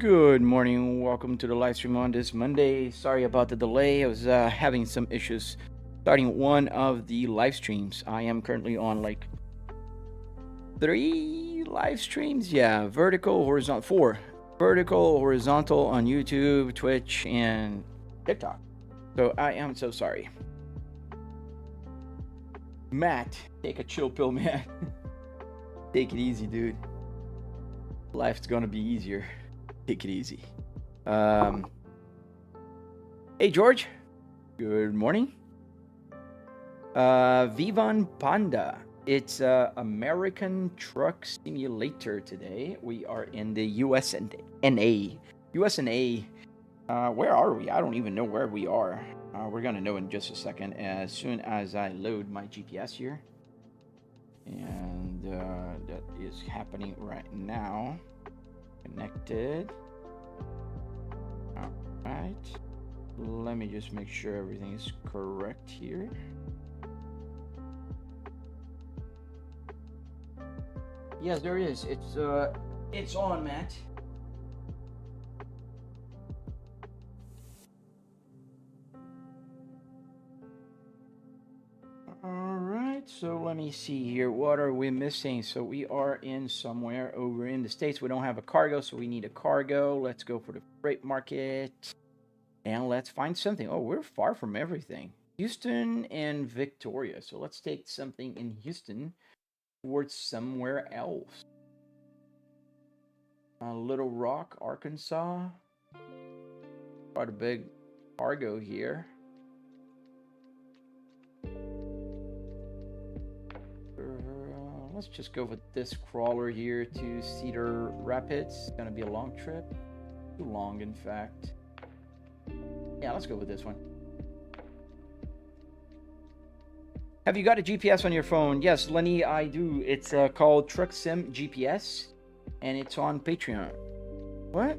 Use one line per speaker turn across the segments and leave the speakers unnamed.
Good morning. Welcome to the live stream on this Monday. Sorry about the delay. I was having some issues starting one of the live streams. I am currently on like 3 live streams. Yeah, vertical, horizontal, 4. Vertical, horizontal on YouTube, Twitch, and TikTok. So I am so sorry. Matt, take a chill pill, man. Take it easy, dude. Life's gonna be easier. Take it easy. Hey, George. Good morning. Vivan Panda. It's American Truck Simulator today. We are in the USA. Where are we? I don't even know where we are. We're gonna know in just a second as soon as I load my GPS here. And that is happening right now. Connected. All right. Let me just make sure everything is correct here. Yes, there is. It's on, Matt. So let me see here. What are we missing? So we are in somewhere over in the States. We don't have a cargo, so we need a cargo. Let's go for the freight market. And let's find something. Oh, we're far from everything. Houston and Victoria. So let's take something in Houston towards somewhere else. Little Rock, Arkansas. Quite a big cargo here. Let's just go with this crawler here to Cedar Rapids. It's gonna be a long trip. Too long, in fact. Yeah, let's go with this one. Have you got a GPS on your phone? Yes, Lenny, I do. It's called Truck Sim GPS, and it's on Patreon. What?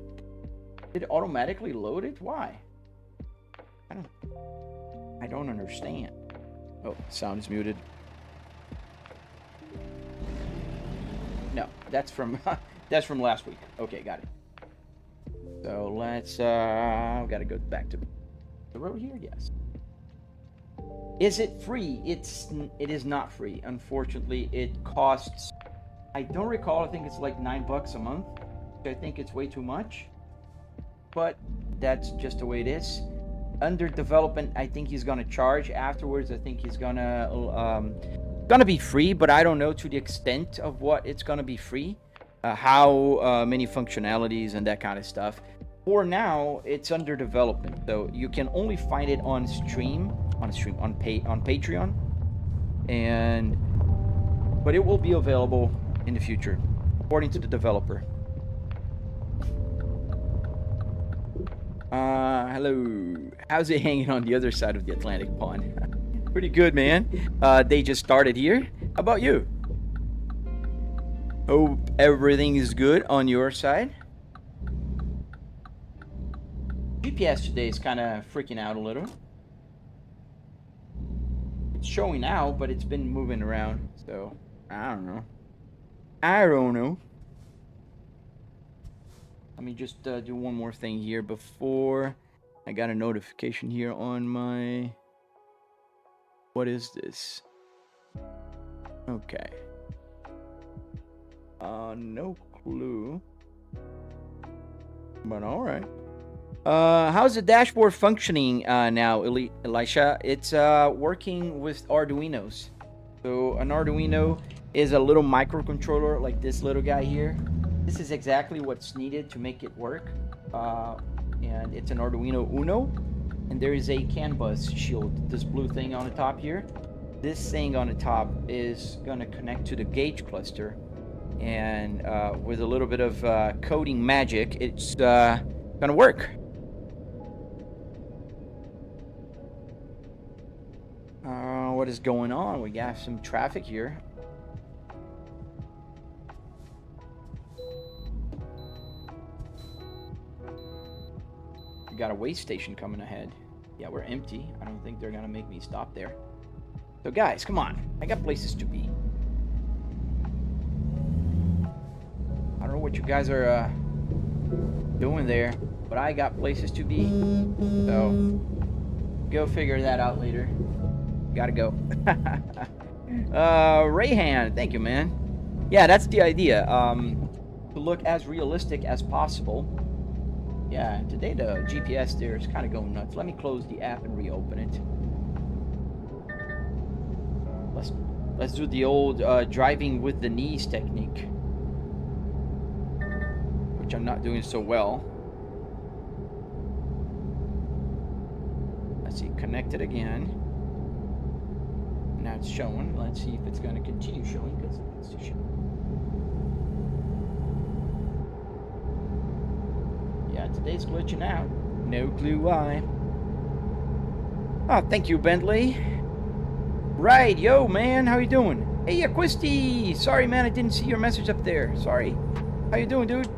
Did it automatically load it? Why? I don't understand. Oh, sound is muted. No, that's from last week. Okay, got it. So let's I've got to go back to the road here. Yes. Is it free? It is not free. Unfortunately, it costs. I don't recall. I think it's like $9 a month. I think it's way too much. But that's just the way it is. Under development, I think he's gonna charge. Afterwards, I think he's gonna be free, but I don't know to the extent of what it's gonna be free, how many functionalities and that kind of stuff. For now, it's under development, so you can only find it on Patreon, but it will be available in the future, according to the developer. Hello. How's it hanging on the other side of the Atlantic pond? Pretty good, man. They just started here. How about you? Hope everything is good on your side. GPS today is kind of freaking out a little. It's showing now, but it's been moving around, so I don't know. Let me just do one more thing here before I got a notification here on my... What is this? Okay. No clue. But alright. How's the dashboard functioning now, Elisha? It's working with Arduinos. So an Arduino is a little microcontroller like this little guy here. This is exactly what's needed to make it work. And it's an Arduino Uno. And there is a CAN bus shield, this blue thing on the top here. This thing on the top is going to connect to the gauge cluster. And with a little bit of coding magic, it's going to work. What is going on? We got some traffic here. We got a weigh station coming ahead. Yeah, we're empty. I don't think they're gonna make me stop there. So guys, come on. I got places to be. I don't know what you guys are doing there, but I got places to be. So go figure that out later. Gotta go. Rayhan, thank you, man. Yeah, that's the idea. To look as realistic as possible. Yeah, today the GPS there is kind of going nuts. Let me close the app and reopen it. Let's do the old driving with the knees technique, which I'm not doing so well. Let's see, connect it again. Now it's showing. Let's see if it's going to continue showing, because it's to show. Yeah, today's glitching out. No clue why. Oh, thank you, Bentley. Right, yo, man, how you doing? Hey, Acquisti! Sorry, man, I didn't see your message up there. Sorry. How you doing, dude?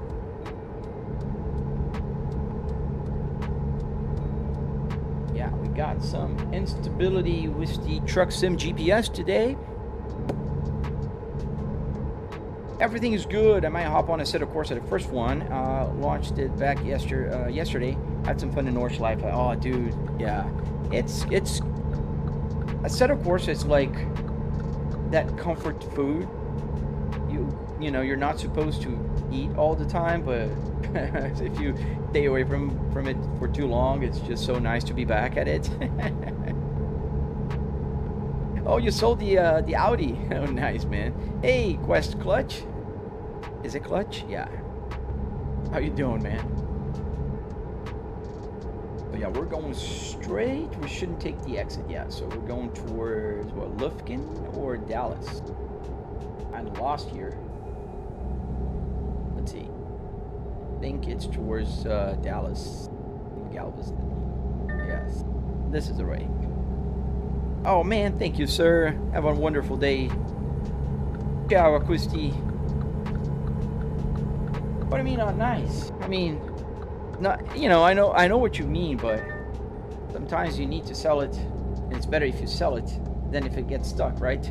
Yeah, we got some instability with the Truck Sim GPS today. Everything is good. I might hop on Assetto Corsa, the first one. Launched it back yesterday. Had some fun in Nordschleife. Oh, dude, yeah. It's Assetto Corsa is like that comfort food. You know, you're not supposed to eat all the time, but if you stay away from it for too long, it's just so nice to be back at it. Oh, you sold the Audi. Oh, nice, man. Hey, Quest Clutch. Is it Clutch? Yeah. How you doing, man? So yeah, we're going straight. We shouldn't take the exit yet. So we're going towards what, Lufkin or Dallas? I'm lost here. Let's see. I think it's towards Dallas, Galveston. Yes, this is the right. Oh man, thank you, sir. Have a wonderful day. Ciao, Acquisti. What do you mean not nice? I mean, not, you know, I know what you mean, but sometimes you need to sell it, and it's better if you sell it than if it gets stuck, right?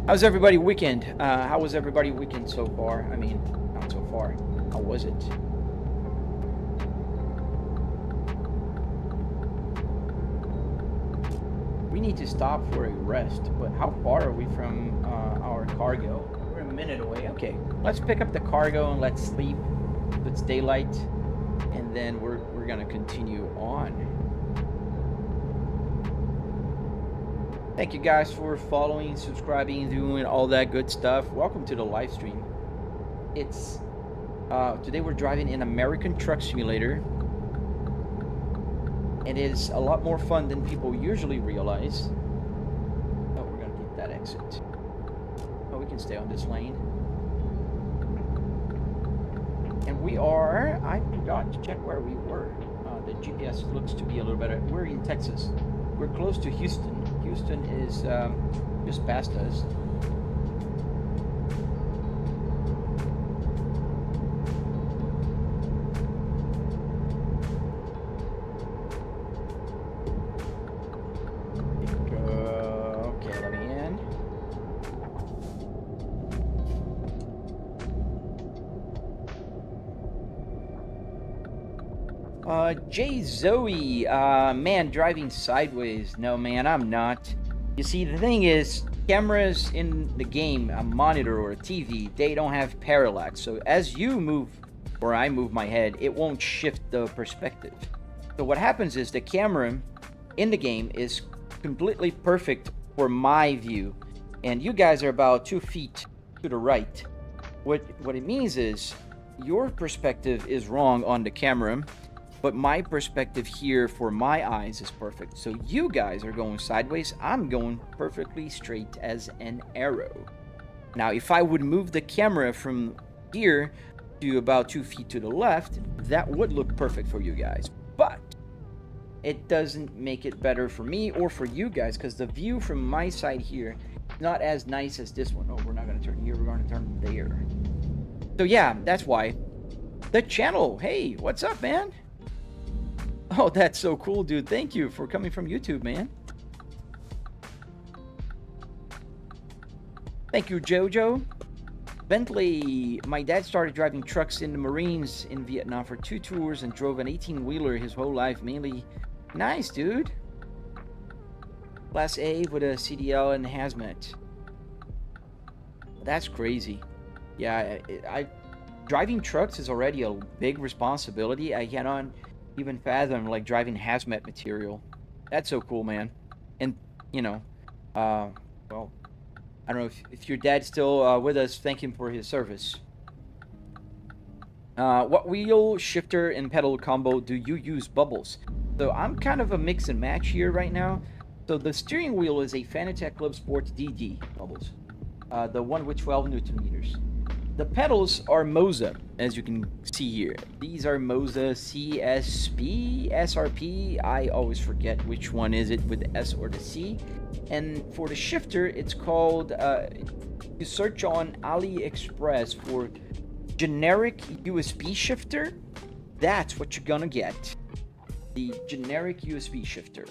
How's everybody weekend? How was everybody weekend so far? I mean, not so far. How was it? We need to stop for a rest, but how far are we from our cargo? We're a minute away. Okay, let's pick up the cargo and let's sleep. It's daylight, and then we're gonna continue on. Thank you guys for following, subscribing, doing all that good stuff. Welcome to the live stream. It's today we're driving an American Truck Simulator. It is a lot more fun than people usually realize. Oh, we're gonna get that exit. Oh, we can stay on this lane. And we are, I forgot to check where we were. The GPS looks to be a little better. We're in Texas. We're close to Houston. Houston is just past us. Okay, let me in. Jay Zoe, man, driving sideways. No, man, I'm not. You see, the thing is, cameras in the game, a monitor or a TV, they don't have parallax. So as you move, or I move my head, it won't shift the perspective. So what happens is the camera in the game is completely perfect for my view. And you guys are about 2 feet to the right. What it means is, your perspective is wrong on the camera, but my perspective here for my eyes is perfect. So you guys are going sideways. I'm going perfectly straight as an arrow. Now, if I would move the camera from here to about 2 feet to the left, that would look perfect for you guys. But it doesn't make it better for me or for you guys, because the view from my side here is not as nice as this one. Oh, we're not going to turn here. We're going to turn there. So yeah, that's why. The channel. Hey, what's up, man? Oh, that's so cool, dude. Thank you for coming from YouTube, man. Thank you, Jojo. Bentley. My dad started driving trucks in the Marines in Vietnam for 2 tours and drove an 18-wheeler his whole life, mainly. Nice, dude. Class A with a CDL and hazmat. That's crazy. Yeah, driving trucks is already a big responsibility. I cannot even fathom like driving hazmat material. That's so cool, man. And you know, well, I don't know if your dad's still with us. Thank him for his service. What wheel, shifter, and pedal combo do you use, Bubbles? So I'm kind of a mix and match here right now. So the steering wheel is a Fanatec Clubsport DD, Bubbles. The one with 12 Newton meters. The pedals are Moza, as you can see here. These are Moza CSP, SRP. I always forget which one is it with the S or the C. And for the shifter, it's called, you search on AliExpress for generic USB shifter. That's what you're gonna get. The generic USB shifter,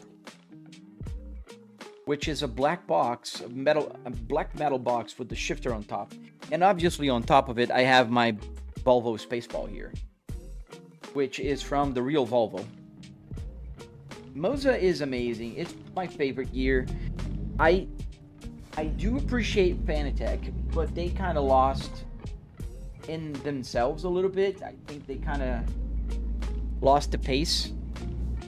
which is a black box, a black metal box with the shifter on top. And obviously on top of it, I have my Volvo Spaceball here, which is from the real Volvo. Moza is amazing. It's my favorite gear. I do appreciate Fanatec, but they kind of lost in themselves a little bit. I think they kind of lost the pace.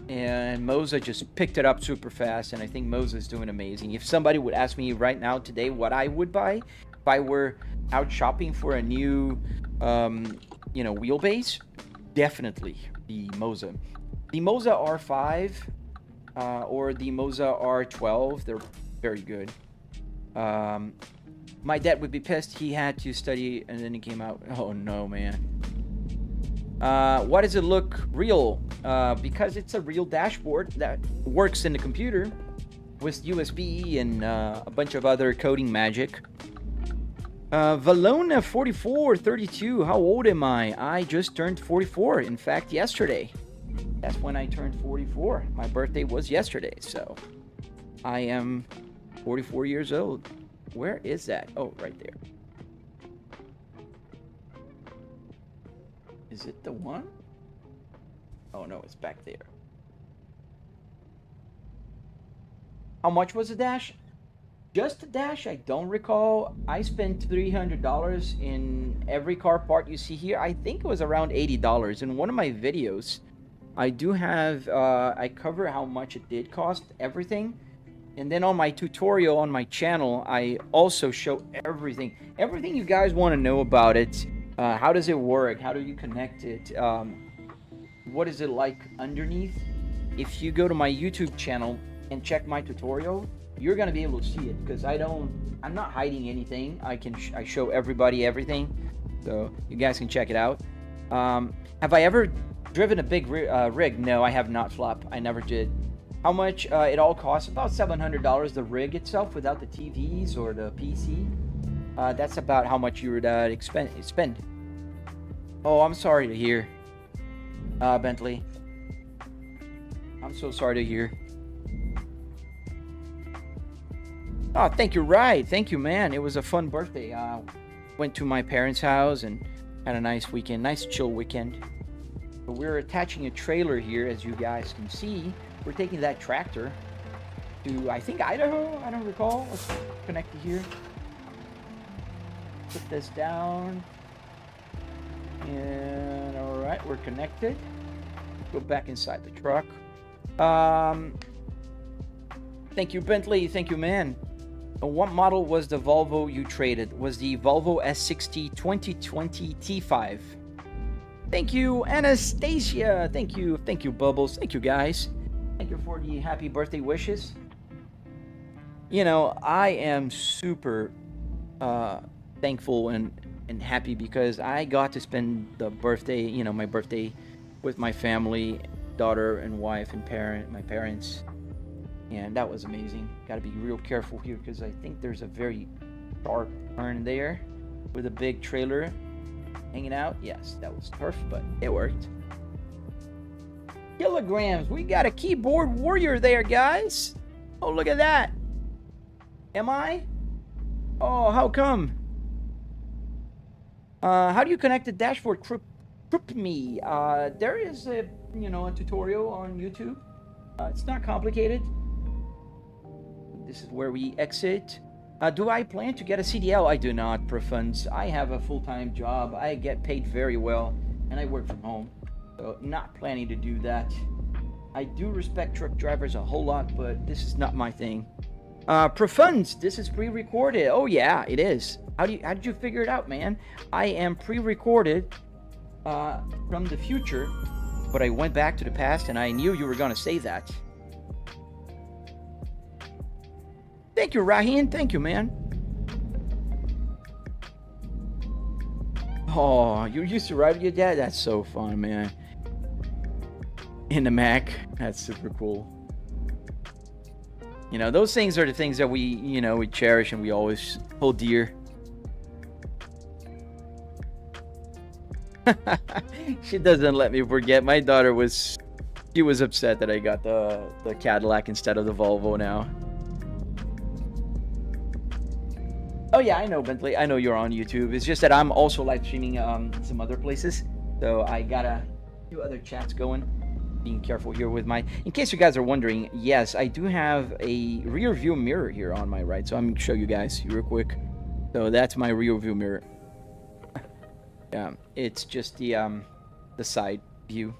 And Moza just picked it up super fast, and I think Moza is doing amazing. If somebody would ask me right now today what I would buy if I were out shopping for a new, wheelbase, definitely the Moza. The Moza R5 or the Moza R12, they're very good. My dad would be pissed. He had to study, and then he came out. Oh no, man. Why does it look real? Because it's a real dashboard that works in the computer with USB and a bunch of other coding magic. Valona 4432, how old am I? I just turned 44. In fact, yesterday. That's when I turned 44. My birthday was yesterday, so I am 44 years old. Where is that? Oh, right there. Is it the one? Oh no, it's back there. How much was the dash? Just the dash, I don't recall. I spent $300 in every car part you see here. I think it was around $80. In one of my videos, I do have, I cover how much it did cost, everything. And then on my tutorial on my channel, I also show everything. Everything you guys want to know about it. How does it work? How do you connect it? What is it like underneath? If you go to my YouTube channel and check my tutorial, you're gonna be able to see it, because I'm not hiding anything. I show everybody everything, so you guys can check it out. Have I ever driven a big rig? No, I have not, Flop. I never did. How much it all costs? About $700. The rig itself, without the TVs or the PC. That's about how much you would spend. Oh, I'm sorry to hear, Bentley. I'm so sorry to hear. Oh, thank you, Ride. Thank you, man. It was a fun birthday. Went to my parents' house and had a nice weekend, nice chill weekend. But we're attaching a trailer here, as you guys can see. We're taking that tractor to, I think, Idaho. I don't recall. Let's connect it here. Put this down. And all right, we're connected. Go back inside the truck. Thank you, Bentley. Thank you, man. What model was the Volvo you traded? Was the Volvo S60 2020 T5. Thank you, Anastasia. Thank you, Bubbles. Thank you, guys. Thank you for the happy birthday wishes. You know, I am super thankful and happy because I got to spend the birthday, my birthday with my family, daughter and wife and my parents. And that was amazing. Got to be real careful here because I think there's a very sharp turn there with a big trailer hanging out. Yes, that was perfect, but it worked. Kilograms. We got a keyboard warrior there, guys. Oh, look at that. Am I? Oh, how come? How do you connect the dashboard? Crypt me. There is a a tutorial on YouTube. It's not complicated. This is where we exit. Do I plan to get a CDL? I do not, Profunds. I have a full-time job. I get paid very well, and I work from home. So not planning to do that. I do respect truck drivers a whole lot, but this is not my thing. Profunds, this is pre-recorded. Oh yeah, it is. How did you figure it out, man? I am pre-recorded from the future, but I went back to the past, and I knew you were gonna say that. Thank you, Rahin. Thank you, man. Oh, you used to ride with your dad? That's so fun, man. In the Mac. That's super cool. Those things are the things that we cherish and we always hold dear. She doesn't let me forget. My daughter was upset that I got the Cadillac instead of the Volvo now. Oh yeah, I know, Bentley. I know you're on YouTube. It's just that I'm also live streaming some other places, so I got a few other chats going. Being careful here with my. In case you guys are wondering, yes, I do have a rear view mirror here on my right, so I'm gonna show you guys real quick. So that's my rear view mirror. Yeah, it's just the side view.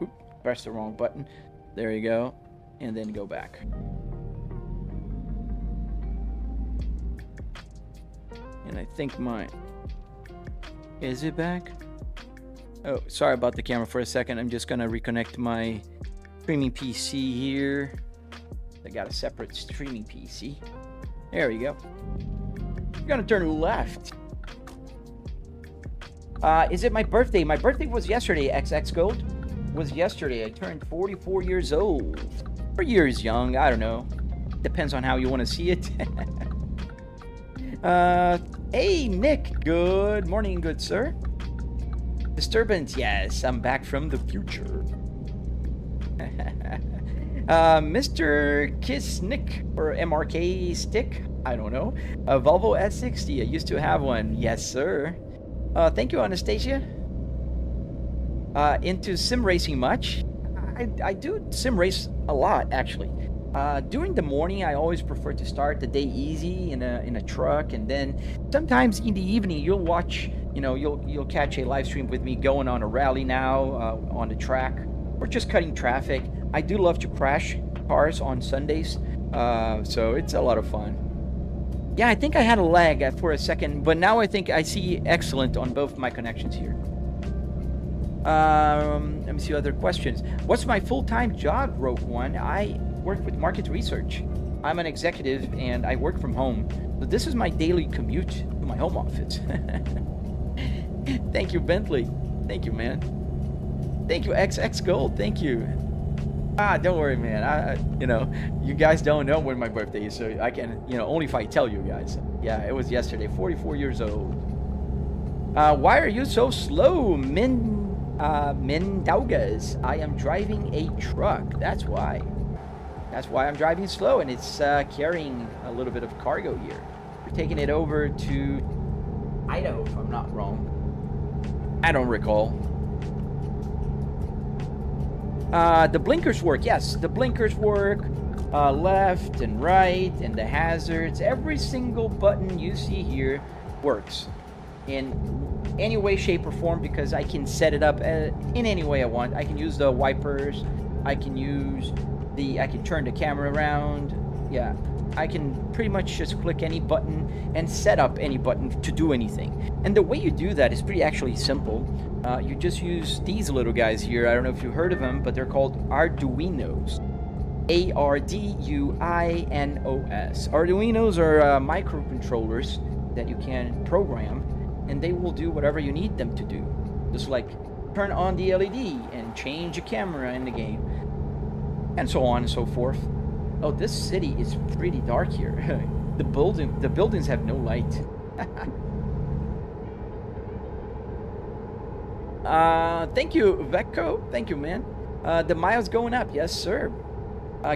Oop, press the wrong button. There you go, and then go back. And I think is it back? Oh, sorry about the camera for a second. I'm just gonna reconnect my streaming PC here. I got a separate streaming PC. There we go. I'm gonna turn left. Is it my birthday? My birthday was yesterday, XX Gold. Was yesterday. I turned 44 years old. 4 years young, I don't know. Depends on how you want to see it. Hey, Nick. Good morning, good sir. Disturbance, yes. I'm back from the future. Mr. Kiss Nick, or MRK Stick. I don't know. A Volvo S60. I used to have one. Yes, sir. Thank you, Anastasia. Into sim racing much? I do sim race a lot, actually. During the morning, I always prefer to start the day easy in a truck, and then sometimes in the evening you'll watch, you'll catch a live stream with me going on a rally now on the track, or just cutting traffic. I do love to crash cars on Sundays, so it's a lot of fun. Yeah, I think I had a lag for a second, but now I think I see excellent on both my connections here. Let me see other questions. What's my full-time job, wrote one. I work with market research. I'm an executive and I work from home. So this is my daily commute to my home office. Thank you, Bentley. Thank you, man. Thank you, XX Gold. Thank you. Don't worry, man. You guys don't know when my birthday is, so I can, only if I tell you guys. Yeah, it was yesterday, 44 years old. Why are you so slow, Mendaugas? I am driving a truck. That's why. That's why I'm driving slow, and it's carrying a little bit of cargo here. We're taking it over to Idaho, if I'm not wrong. I don't recall. The blinkers work. Yes, the blinkers work. Left and right, and the hazards. Every single button you see here works in any way, shape, or form, because I can set it up in any way I want. I can use the wipers. I can turn the camera around. Yeah, I can pretty much just click any button and set up any button to do anything. And the way you do that is pretty actually simple. You just use these little guys here. I don't know if you heard of them, but they're called arduinos. Arduinos. Arduinos are microcontrollers that you can program, and they will do whatever you need them to do. Just like turn on the LED and change a camera in the game, and so on and so forth. Oh, this city is pretty dark here. The buildings have no light. Thank you, Vecco. Thank you, man. The miles going up. Yes, sir.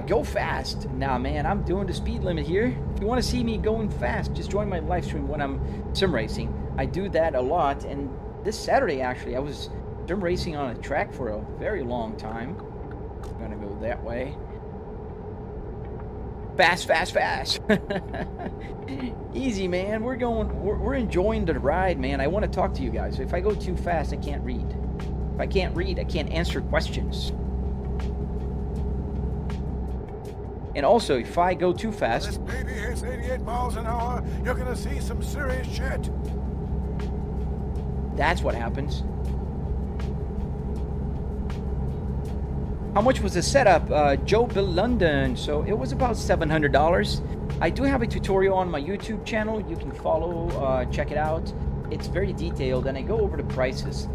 Go fast. Nah, man, I'm doing the speed limit here. If you want to see me going fast, just join my live stream when I'm sim racing. I do that a lot, and this Saturday actually I was sim racing on a track for a very long time. I'm gonna go that way. Fast, fast, fast. Easy, man. We're enjoying the ride, man. I want to talk to you guys. If I go too fast, I can't read. If I can't read, I can't answer questions. And also, if I go too fast...
This baby hits 88 miles an hour, you're gonna see some serious shit.
That's what happens. How much was the setup? Joe Bill London. So it was about $700. I do have a tutorial on my YouTube channel. You can follow, check it out. It's very detailed, and I go over the prices,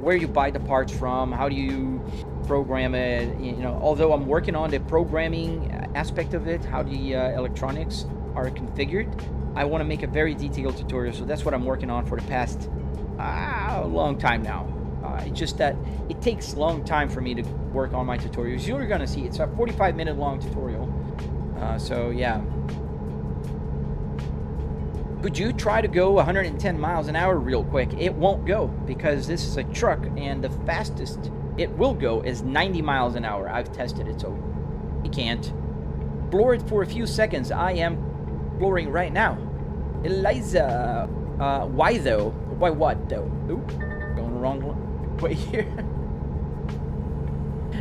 where you buy the parts from, how do you program it. You know, although I'm working on the programming aspect of it, how the electronics are configured, I want to make a very detailed tutorial. So that's what I'm working on for the past a long time now. It's just that it takes a long time for me to work on my tutorials. You're gonna see it's a 45-minute long tutorial. So yeah. Could you try to go 110 miles an hour real quick? It won't go because this is a truck, and the fastest it will go is 90 miles an hour. I've tested it, so you can't. Floor it for a few seconds. I am flooring right now. Eliza, why though? Why what though? Oop, going the wrong way here.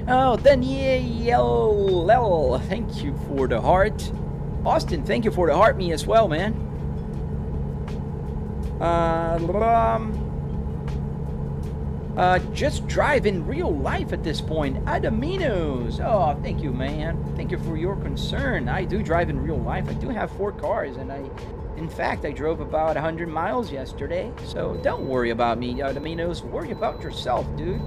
Oh, Daniel, thank you for the heart. Austin, thank you for the heart me as well, man. Just drive in real life at this point. Adaminos. Oh, thank you, man. Thank you for your concern. I do drive in real life. I do have 4 cars, and in fact, I drove about 100 miles yesterday. So don't worry about me, Adaminos. Worry about yourself, dude.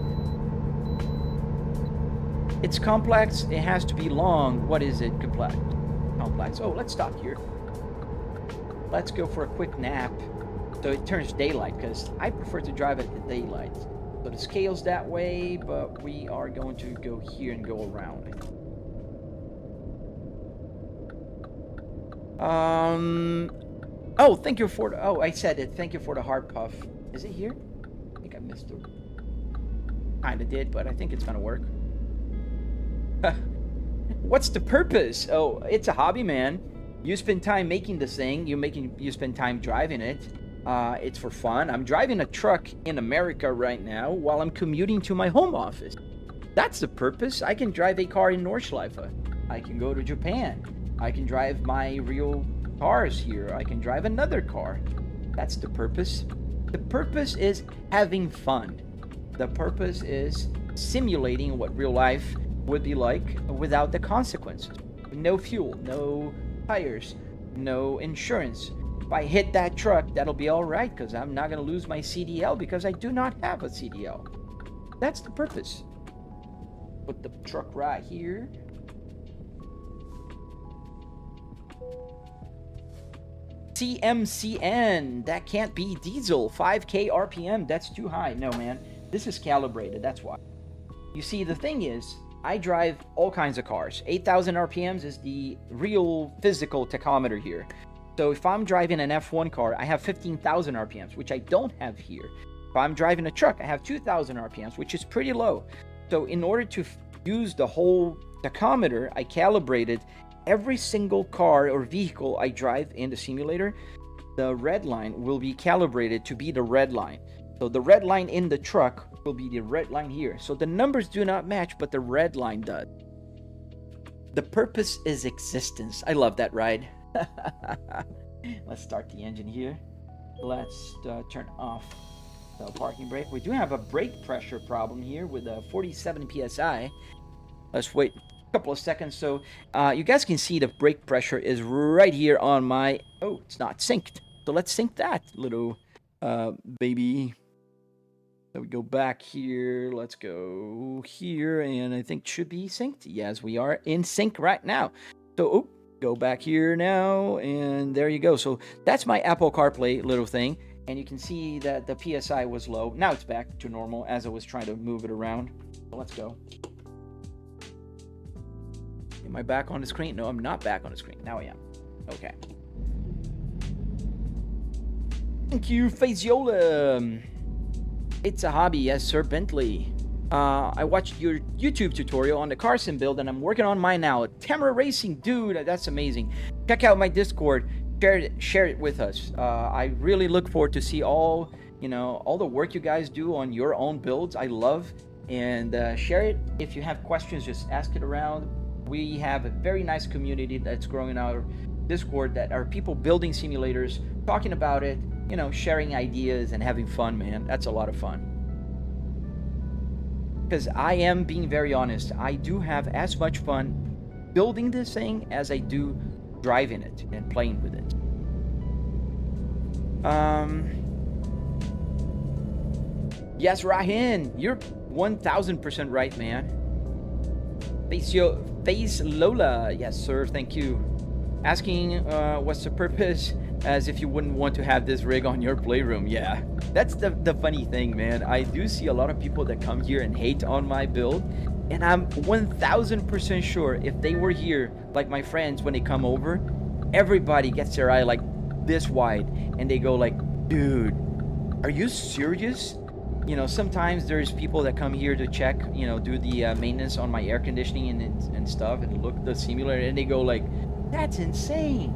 It's complex. It has to be long. What is it? Complex. Oh, let's stop here. Let's go for a quick nap. So it turns daylight, because I prefer to drive at the daylight. So the scale's that way, but we are going to go here and go around. Oh, thank you for the... Oh, I said it. Thank you for the heart puff. Is it here? I think I missed it. Kinda did, but I think it's gonna work. What's the purpose? Oh, it's a hobby, man. You spend time making this thing. You spend time driving it. It's for fun. I'm driving a truck in America right now while I'm commuting to my home office. That's the purpose. I can drive a car in Nordschleife. I can go to Japan. I can drive my real cars here. I can drive another car. That's the purpose. The purpose is having fun. The purpose is simulating what real life would be like without the consequences. No fuel, no tires, no insurance. If I hit that truck, that'll be all right, because I'm not going to lose my CDL because I do not have a CDL. That's the purpose. Put the truck right here. CMCN, that can't be diesel. 5K RPM, that's too high. No, man, this is calibrated, that's why. You see, the thing is, I drive all kinds of cars. 8,000 RPMs is the real physical tachometer here. So if I'm driving an F1 car, I have 15,000 RPMs, which I don't have here. If I'm driving a truck, I have 2,000 RPMs, which is pretty low. So in order to use the whole tachometer, I calibrated every single car or vehicle I drive in the simulator. The red line will be calibrated to be the red line. So the red line in the truck will be the red line here. So the numbers do not match, but the red line does. The purpose is existence. I love that ride. Let's start the engine here. Let's turn off the parking brake. We do have a brake pressure problem here with a 47 psi. Let's wait a couple of seconds so you guys can see the brake pressure is right here on my... Oh, it's not synced. So let's sync that little baby. So we go back here. Let's go here, and I think it should be synced. Yes, we are in sync right now. So go back here now, and there you go. So that's my Apple CarPlay little thing, and you can see that the PSI was low. Now it's back to normal as I was trying to move it around. So let's go. Am I back on the screen? No, I'm not back on the screen. Now I am. Okay. Thank you, Fazola. It's a hobby, yes, sir, Bentley. I watched your YouTube tutorial on the car sim build, and I'm working on mine now. Tamara Racing, dude, that's amazing. Check out my Discord. Share it with us. I really look forward to see all the work you guys do on your own builds. I love, and share it. If you have questions, just ask it around. We have a very nice community that's growing in our Discord that are people building simulators, talking about it, sharing ideas and having fun, man. That's a lot of fun. Because I am being very honest, I do have as much fun building this thing as I do driving it and playing with it. Yes, Rahin, you're 1000% right, man. Face Lola, yes, sir, thank you. Asking what's the purpose, as if you wouldn't want to have this rig on your playroom. Yeah, that's the funny thing, man. I do see a lot of people that come here and hate on my build, and I'm 1000% sure if they were here, like my friends, when they come over, everybody gets their eye like this wide, and they go like, dude, are you serious? Sometimes there's people that come here to check, do the maintenance on my air conditioning and stuff, and look at the simulator, and they go like, that's insane.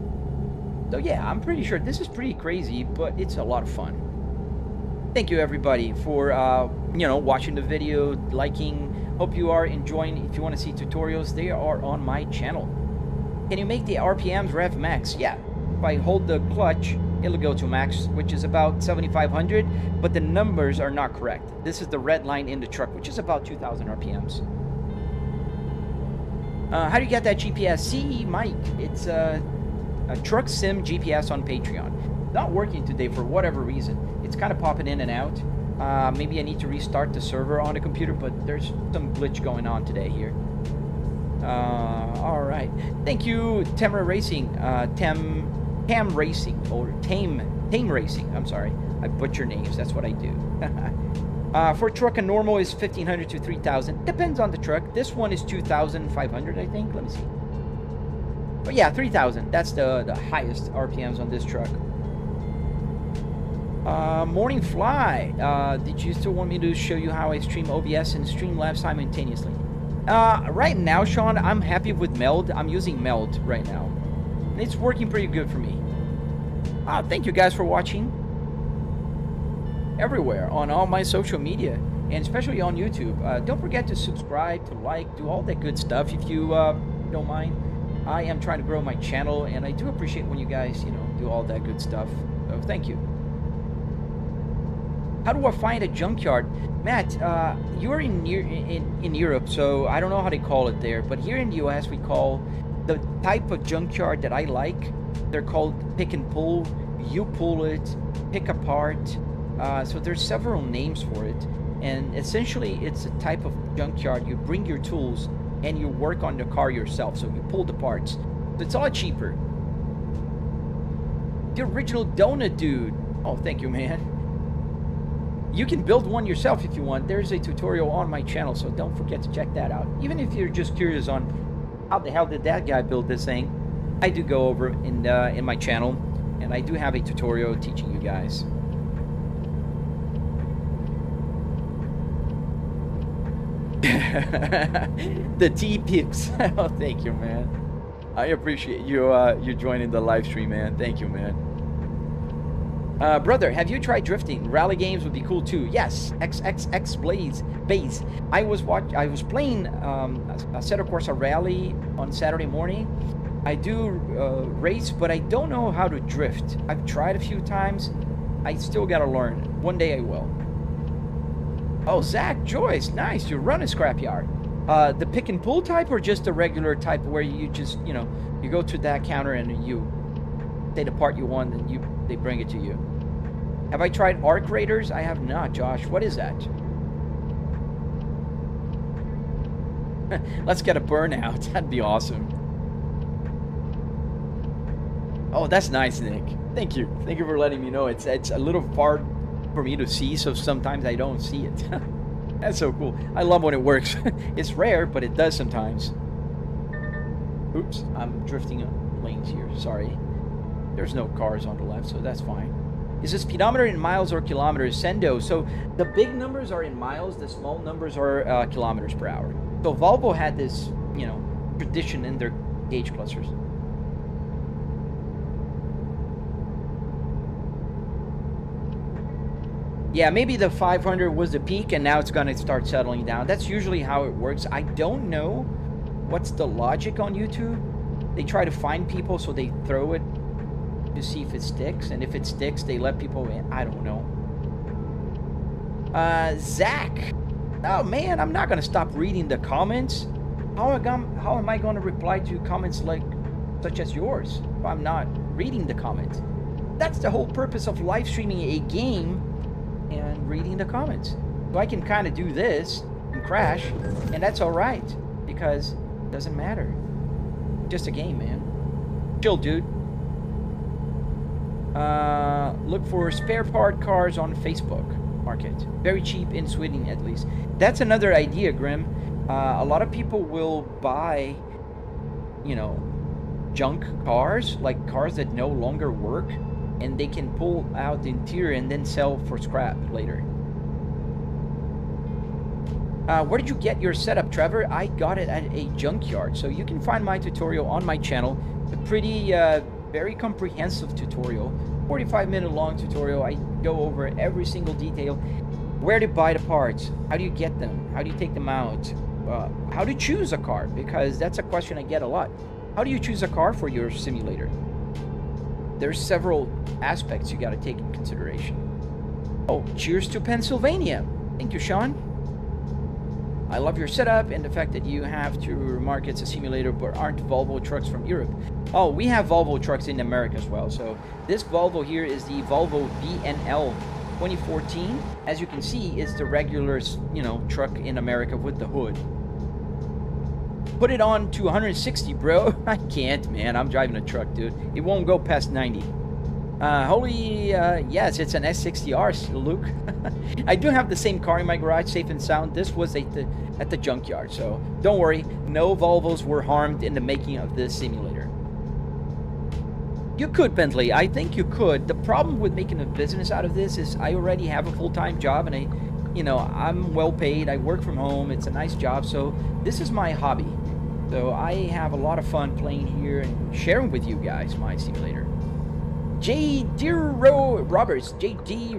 So yeah, I'm pretty sure this is pretty crazy, but it's a lot of fun. Thank you everybody for watching the video, liking. Hope you are enjoying. If you want to see tutorials, they are on my channel. Can you make the RPMs rev max? Yeah, if I hold the clutch, it'll go to max, which is about 7,500, but the numbers are not correct. This is the red line in the truck, which is about 2,000 RPMs. How do you get that GPS? See, Mike, it's a truck sim GPS on Patreon. Not working today for whatever reason. It's kind of popping in and out. Maybe I need to restart the server on the computer, but there's some glitch going on today here. All right. Thank you, Tamara Racing. Tam Racing, or Tame Racing. I'm sorry. I butcher names. That's what I do. For truck, a normal is 1,500 to 3,000. Depends on the truck. This one is 2,500, I think. Let me see. But yeah, 3,000. That's the highest RPMs on this truck. Morning Fly. Did you still want me to show you how I stream OBS and Streamlabs simultaneously? Right now, Sean, I'm happy with Meld. I'm using Meld right now. And it's working pretty good for me. Thank you guys for watching. Everywhere on all my social media, and especially on YouTube. Don't forget to subscribe, to like, do all that good stuff if you don't mind. I am trying to grow my channel, and I do appreciate when you guys, do all that good stuff. So thank you. How do I find a junkyard? Matt, you're in Europe, so I don't know how they call it there, but here in the US we call the type of junkyard that I like, they're called pick and pull. You pull it, pick apart. So there's several names for it, and essentially it's a type of junkyard. You bring your tools and you work on the car yourself, so you pull the parts. So it's a lot cheaper. The original donut dude. Oh, thank you, man. You can build one yourself if you want. There's a tutorial on my channel, so don't forget to check that out. Even if you're just curious on how the hell did that guy build this thing, I do go over in my channel, and I do have a tutorial teaching you guys. The T-Pips. Oh, thank you, man. I appreciate you joining the live stream, man. Thank you, man. Brother, have you tried drifting? Rally games would be cool too. Yes, XXX Base. I was playing Assetto Corsa Rally on Saturday morning. I do race, but I don't know how to drift. I've tried a few times. I still gotta learn. One day I will. Oh, Zach Joyce, nice. You run a scrapyard. The pick and pull type, or just the regular type where you just, you go to that counter and you say the part you want and they bring it to you. Have I tried arc raiders? I have not, Josh. What is that? Let's get a burnout. That'd be awesome. Oh, that's nice, Nick. Thank you. Thank you for letting me know. It's a little far for me to see, so sometimes I don't see it. That's so cool. I love when it works. It's rare, but it does sometimes. Oops, I'm drifting lanes here. Sorry. There's no cars on the left, so that's fine. Is the speedometer in miles or kilometers? Sendo. So the big numbers are in miles, the small numbers are kilometers per hour. So Volvo had this, you know, tradition in their gauge clusters. Yeah, maybe the 500 was the peak and now it's going to start settling down. That's usually how it works. I don't know what's the logic on YouTube. They try to find people, so they throw it to see if it sticks. And if it sticks, they let people in. I don't know. Zach. Oh, man, I'm not going to stop reading the comments. How am I going to reply to comments such as yours if I'm not reading the comments? That's the whole purpose of live streaming a game and reading the comments. So I can kind of do this and crash, and that's all right, because it doesn't matter. Just a game, man. Chill, dude. Look for spare part cars on Facebook market. Very cheap in Sweden, at least. That's another idea, Grim. A lot of people will buy, you know, junk cars, like cars that no longer work, and they can pull out the interior and then sell for scrap later. Where did you get your setup, Trevor? I got it at a junkyard. So you can find my tutorial on my channel. A pretty, very comprehensive tutorial. 45-minute long tutorial. I go over every single detail. Where to buy the parts. How do you get them? How do you take them out? How to choose a car? Because that's a question I get a lot. How do you choose a car for your simulator? There's several aspects you got to take in consideration. Oh, cheers to Pennsylvania. Thank you, Sean. I love your setup and the fact that you have to remark it's a simulator, but aren't Volvo trucks from Europe. Oh, we have Volvo trucks in America as well. So this Volvo here is the Volvo VNL 2014. As you can see, it's the regular, you know, truck in America with the hood. Put it on to 160, bro. I can't, man. I'm driving a truck, dude. It won't go past 90. Yes, it's an S60R, Luke. I do have the same car in my garage, safe and sound. This was at the junkyard, so don't worry. No Volvos were harmed in the making of this simulator. You could, Bentley. I think you could. The problem with making a business out of this is I already have a full-time job, and I'm well paid. I work from home. It's a nice job, so this is my hobby. So I have a lot of fun playing here and sharing with you guys my simulator. JD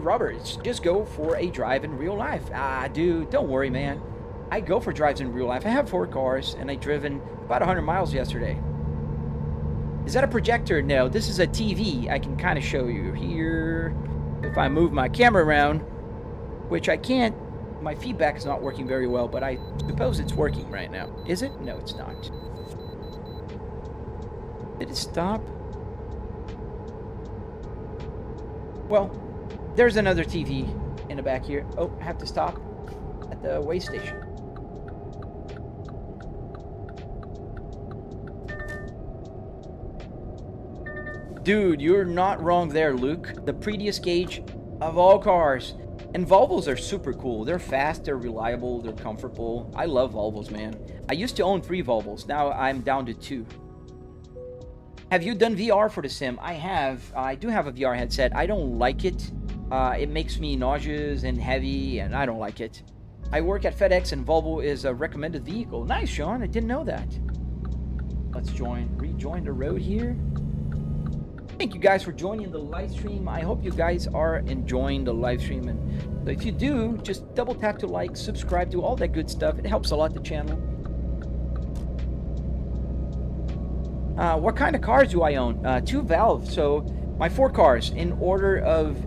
Roberts, just go for a drive in real life. Dude, don't worry, man. I go for drives in real life. I have 4 cars, and I driven about 100 miles yesterday. Is that a projector? No, this is a TV. I can kind of show you here. If I move my camera around, which I can't. My feedback is not working very well, but I suppose it's working right now. Is it? No, it's not. Did it stop? Well, there's another TV in the back here. Oh, I have to stop at the way station. Dude, you're not wrong there, Luke. The prettiest gauge of all cars. And Volvos are super cool. They're fast, they're reliable, they're comfortable. I love Volvos, man. I used to own 3 Volvos. Now I'm down to 2. Have you done VR for the sim? I have. I do have a VR headset. I don't like it. It makes me nauseous and heavy, and I don't like it. I work at FedEx, and Volvo is a recommended vehicle. Nice, Sean. I didn't know that. Let's rejoin the road here. Thank you guys for joining the live stream. I hope you guys are enjoying the live stream, and if you do, just double tap to like, subscribe, do all that good stuff. It helps a lot the channel. What kind of cars do I own? 2 Valve. So my 4 cars in order of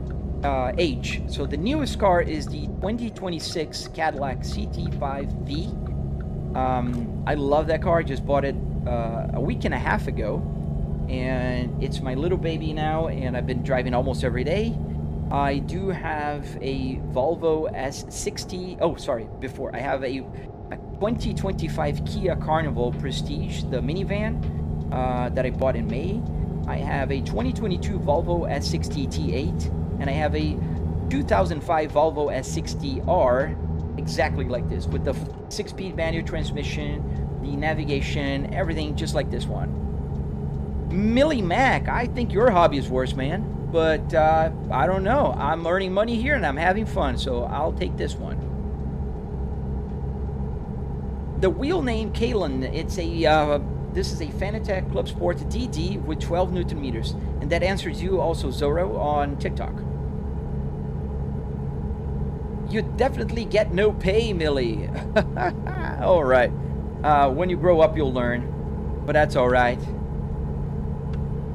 age. So the newest car is the 2026 Cadillac CT5V. I love that car. I just bought it a week and a half ago. And it's my little baby now, and I've been driving almost every day. I do have a Volvo S60. Oh, sorry, before. I have a 2025 Kia Carnival Prestige, the minivan that I bought in May. I have a 2022 Volvo S60 T8, and I have a 2005 Volvo S60R, exactly like this, with the 6-speed manual transmission, the navigation, everything just like this one. Millie Mac, I think your hobby is worse, man. but I don't know. I'm earning money here and I'm having fun, so I'll take this one. The wheel name Kalen, it's a this is a Fanatec Clubsport DD with 12 Newton meters, and that answers you also, Zorro, on TikTok. You definitely get no pay, Millie. All right. When you grow up, you'll learn, but that's all right.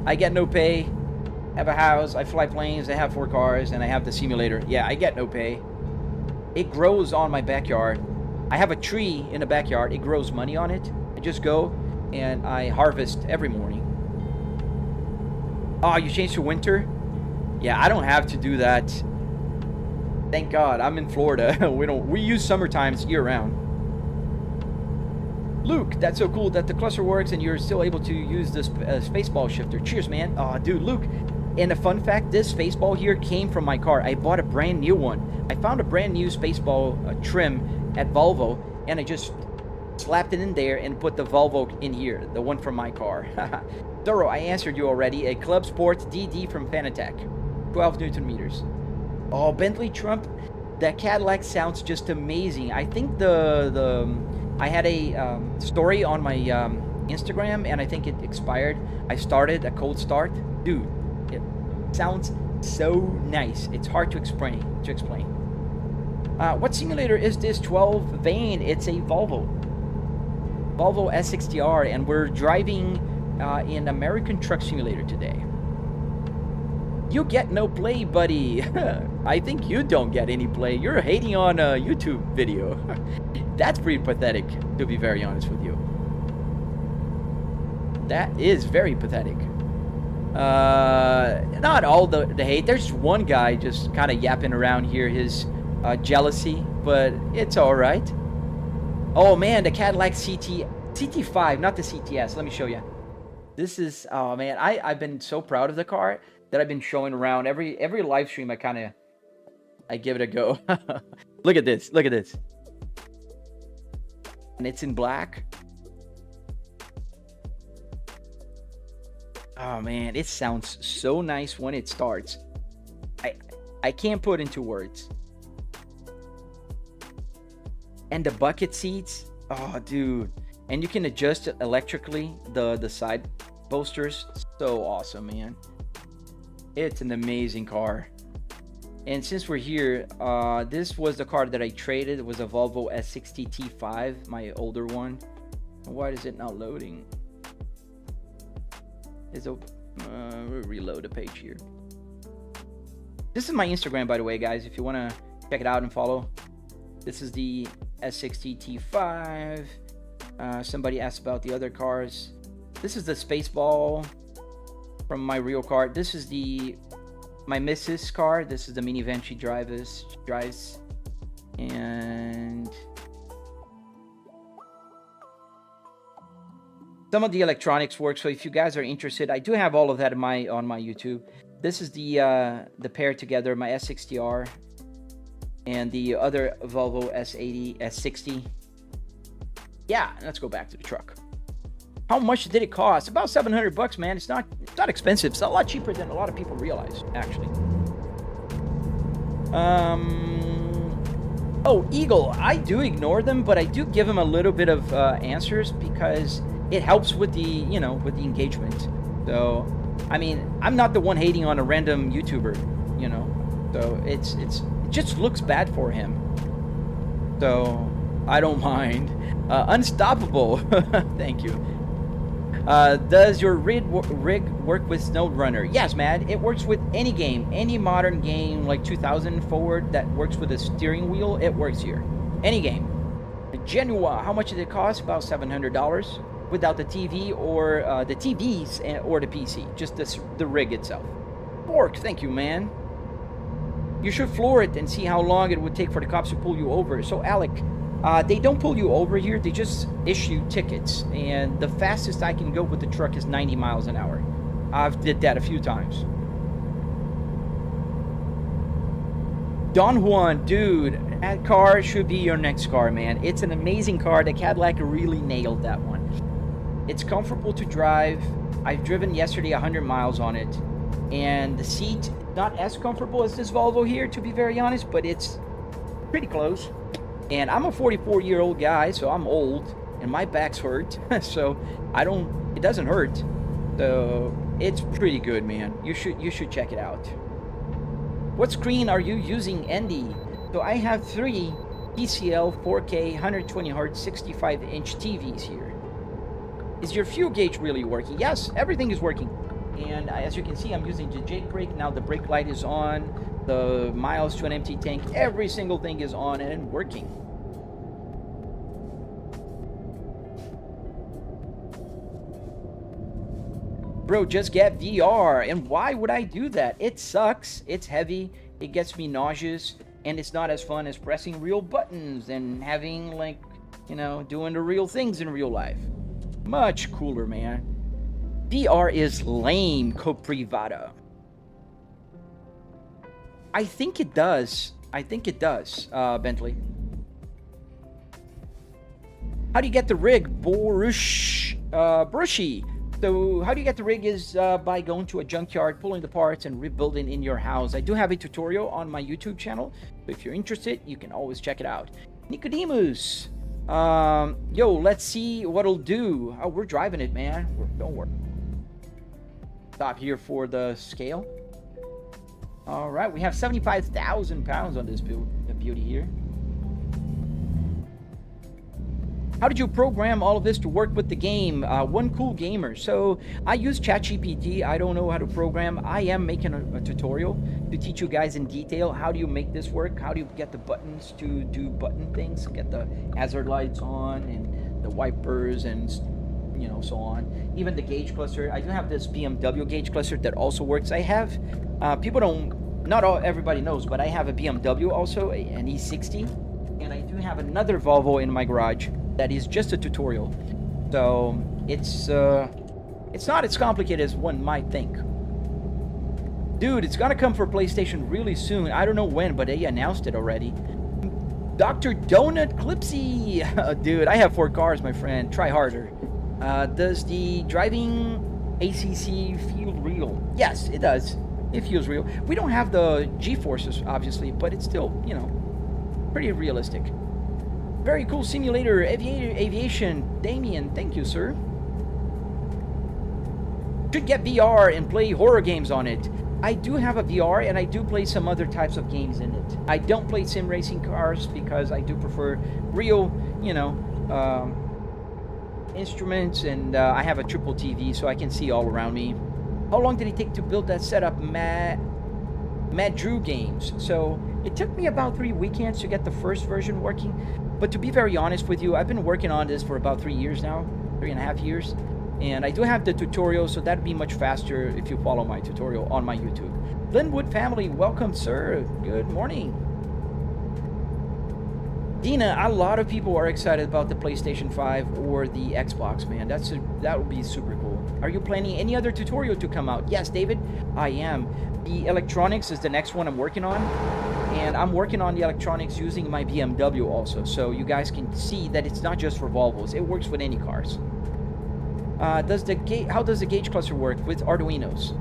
I get no pay. I have a house. I fly planes. I have 4 cars, and I have the simulator. Yeah, I get no pay. It grows on my backyard. I have a tree in the backyard. It grows money on it. I just go and I harvest every morning. Oh, you changed to winter? Yeah, I don't have to do that. Thank God. I'm in Florida. We use summer times year round. Luke, that's so cool that the cluster works and you're still able to use this spaceball shifter. Cheers, man. Oh, dude, Luke. And a fun fact, this spaceball here came from my car. I bought a brand new one. I found a brand new spaceball trim at Volvo, and I just slapped it in there and put the Volvo in here, the one from my car. Doro, I answered you already. A Clubsport DD from Fanatec, 12 Newton meters. Oh, Bentley Trump, that Cadillac sounds just amazing. I think I had a story on my Instagram, and I think it expired. I started a cold start. Dude, it sounds so nice. It's hard to explain. What simulator is this 12 Vane? It's a Volvo S60R, and we're driving in American Truck Simulator today. You get no play, buddy. I think you don't get any play. You're hating on a YouTube video. That's pretty pathetic, to be very honest with you. That is very pathetic. Not all the hate. There's one guy just kind of yapping around here, his jealousy, but it's all right. Oh man, the Cadillac CT5, not the CTS. Let me show you. This is, oh man, I've been so proud of the car that I've been showing around every live stream. I give it a go. Look at this. And it's in black. Oh man, it sounds so nice when it starts. I can't put into words. And the bucket seats, oh dude. And you can adjust electrically the side bolsters. So awesome, man. It's an amazing car. And since we're here, this was the car that I traded. It was a Volvo S60 T5, my older one. Why is it not loading? We'll reload the page here. This is my Instagram, by the way, guys, if you want to check it out and follow. This is the S60 T5. Somebody asked about the other cars. This is the Spaceball from my real car. This is my Mrs. car. This is the minivan she drives. And some of the electronics work. So if you guys are interested, I do have all of that on my YouTube. This is the pair together, my S60R and the other Volvo S60. Yeah, let's go back to the truck. How much did it cost? About $700, man. It's not expensive. It's a lot cheaper than a lot of people realize, actually. Oh, Eagle. I do ignore them, but I do give them a little bit of answers because it helps with the engagement. So, I mean, I'm not the one hating on a random YouTuber, So it just looks bad for him. So I don't mind. Unstoppable. Thank you. Does your rig work with SnowRunner? Yes, man. It works with any game, any modern game like 2000 forward that works with a steering wheel. It works here. Any game. Genua. How much did it cost? About $700 without the TV or the TVs or the PC. Just the rig itself. Bork. Thank you, man. You should floor it and see how long it would take for the cops to pull you over. So, Alec, they don't pull you over here. They just issue tickets. And the fastest I can go with the truck is 90 miles an hour. I've did that a few times. Don Juan, dude, that car should be your next car, man. It's an amazing car. The Cadillac really nailed that one. It's comfortable to drive. I've driven yesterday 100 miles on it. And the seat, not as comfortable as this Volvo here, to be very honest, but it's pretty close. And I'm a 44-year-old guy, so I'm old, and my back's hurt, so it doesn't hurt. So it's pretty good, man. You should check it out. What screen are you using, Andy? So I have 3 TCL 4K 120Hz 65-inch TVs here. Is your fuel gauge really working? Yes, everything is working. And as you can see, I'm using the Jake brake. Now the brake light is on. The miles to an empty tank. Every single thing is on and working. Bro, just get VR. And why would I do that? It sucks. It's heavy. It gets me nauseous. And it's not as fun as pressing real buttons and having, like, you know, doing the real things in real life. Much cooler, man. VR is lame, Coprivada. I think it does. Bentley. How do you get the rig, Brushy? So how do you get the rig is by going to a junkyard, pulling the parts, and rebuilding in your house. I do have a tutorial on my YouTube channel, so if you're interested, you can always check it out. Nicodemus. Yo, let's see what it'll do. Oh, we're driving it, man. Don't worry. Stop here for the scale. All right, we have 75,000 pounds on this beauty here. How did you program all of this to work with the game? One Cool Gamer. So I use ChatGPT. I don't know how to program. I am making a tutorial to teach you guys in detail. How do you make this work? How do you get the buttons to do button things? Get the hazard lights on and the wipers and, you know, so on. Even the gauge cluster. I do have this BMW gauge cluster that also works. I have, everybody knows, but I have a BMW also, an E60. And I do have another Volvo in my garage that is just a tutorial. So it's not as complicated as one might think. Dude, it's gonna come for PlayStation really soon. I don't know when, but they announced it already. Dr. Donut Clipsy. Dude, I have 4 cars, my friend. Try harder. Does the driving ACC feel real? Yes, it does. It feels real. We don't have the G-forces, obviously, but it's still, you know, pretty realistic. Very cool simulator, aviation. Damien, thank you, sir. Should get VR and play horror games on it. I do have a VR and I do play some other types of games in it. I don't play sim racing cars because I do prefer real, you know, instruments, and I have a triple TV so I can see all around me. How long did it take to build that setup, Matt Drew Games? So it took me about 3 weekends to get the first version working. But to be very honest with you, I've been working on this for about 3 years now, 3.5 years. And I do have the tutorial, so that'd be much faster if you follow my tutorial on my YouTube. Linwood family, welcome, sir. Good morning. Dina, a lot of people are excited about the PlayStation 5 or the Xbox, man. That would be super cool. Are you planning any other tutorial to come out? Yes, David, I am. The electronics is the next one I'm working on. And I'm working on the electronics using my BMW also. So you guys can see that it's not just for Volvos. It works with any cars. How does the gauge cluster work with Arduinos?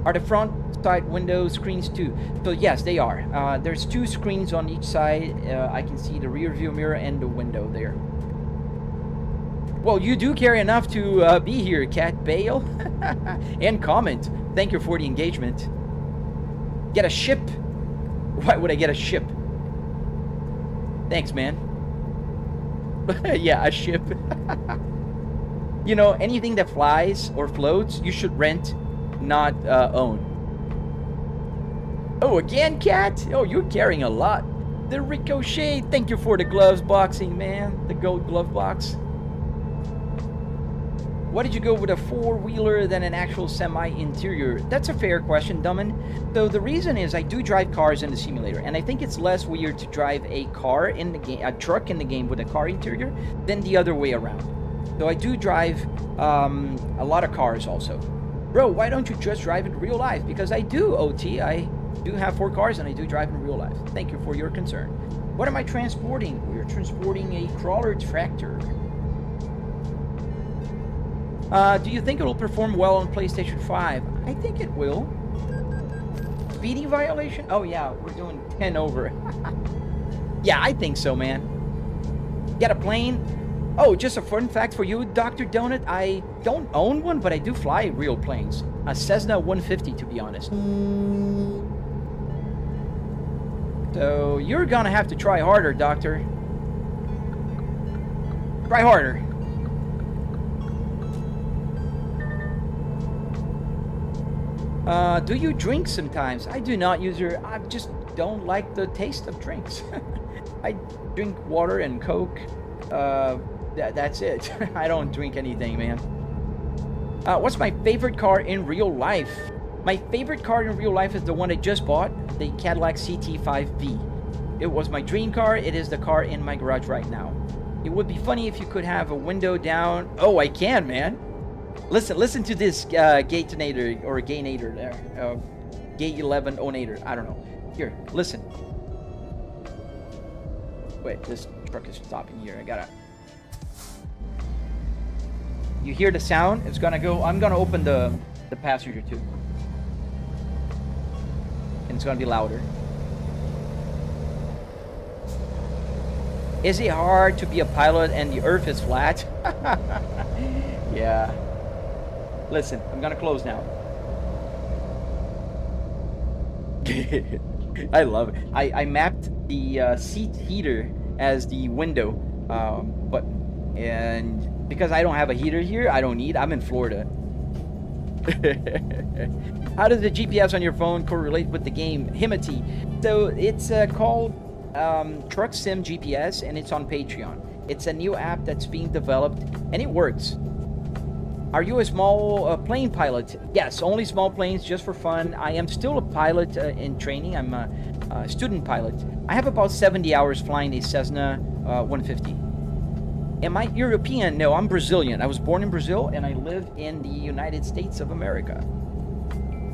Are the front side window screens too? So yes, they are. There's 2 screens on each side. I can see the rear view mirror and the window there. Well, you do carry enough to be here, Cat Bale. And comment. Thank you for the engagement. Get a ship. Why would I get a ship? Thanks, man. Yeah, a ship. You know, anything that flies or floats, you should rent, not own. Oh, again, Cat? Oh, you're carrying a lot. The Ricochet, thank you for the gloves boxing, man. The gold glove box. Why did you go with a 4-wheeler than an actual semi-interior? That's a fair question, Dummin. So the reason is I do drive cars in the simulator, and I think it's less weird to drive a car in the game, a truck in the game with a car interior, than the other way around. So I do drive a lot of cars also. Bro, why don't you just drive in real life? Because I do, OT. I do have 4 cars and I do drive in real life. Thank you for your concern. What am I transporting? We're transporting a crawler tractor. Do you think it'll perform well on PlayStation 5? I think it will. Speeding violation? Oh yeah, we're doing 10 over. Yeah, I think so, man. Get a plane? Oh, just a fun fact for you, Dr. Donut. I don't own one, but I do fly real planes. A Cessna 150, to be honest. So you're gonna have to try harder, Doctor. Try harder. Do you drink sometimes? I do not, user. I just don't like the taste of drinks. I drink water and Coke. That's it. I don't drink anything, man. What's my favorite car in real life? My favorite car in real life is the one I just bought, the Cadillac CT5V. It was my dream car. It is the car in my garage right now. It would be funny if you could have a window down. Oh, I can, man. Listen to this Gatinator or Gainator there. Gate 11 Onator. I don't know. Here, listen. Wait, this truck is stopping here. I gotta. You hear the sound? It's gonna go. I'm gonna open the passenger too. And it's gonna be louder. Is it hard to be a pilot and the earth is flat? Yeah. Listen, I'm gonna close now. I love it. I mapped the seat heater as the window button. And because I don't have a heater here, I'm in Florida. How does the GPS on your phone correlate with the game Himity? So it's called Truck Sim GPS, and it's on Patreon. It's a new app that's being developed, and it works. Are you a small plane pilot? Yes, only small planes, just for fun. I am still a pilot in training. I'm a student pilot. I have about 70 hours flying a Cessna 150. Am I European? No, I'm Brazilian. I was born in Brazil, and I live in the United States of America.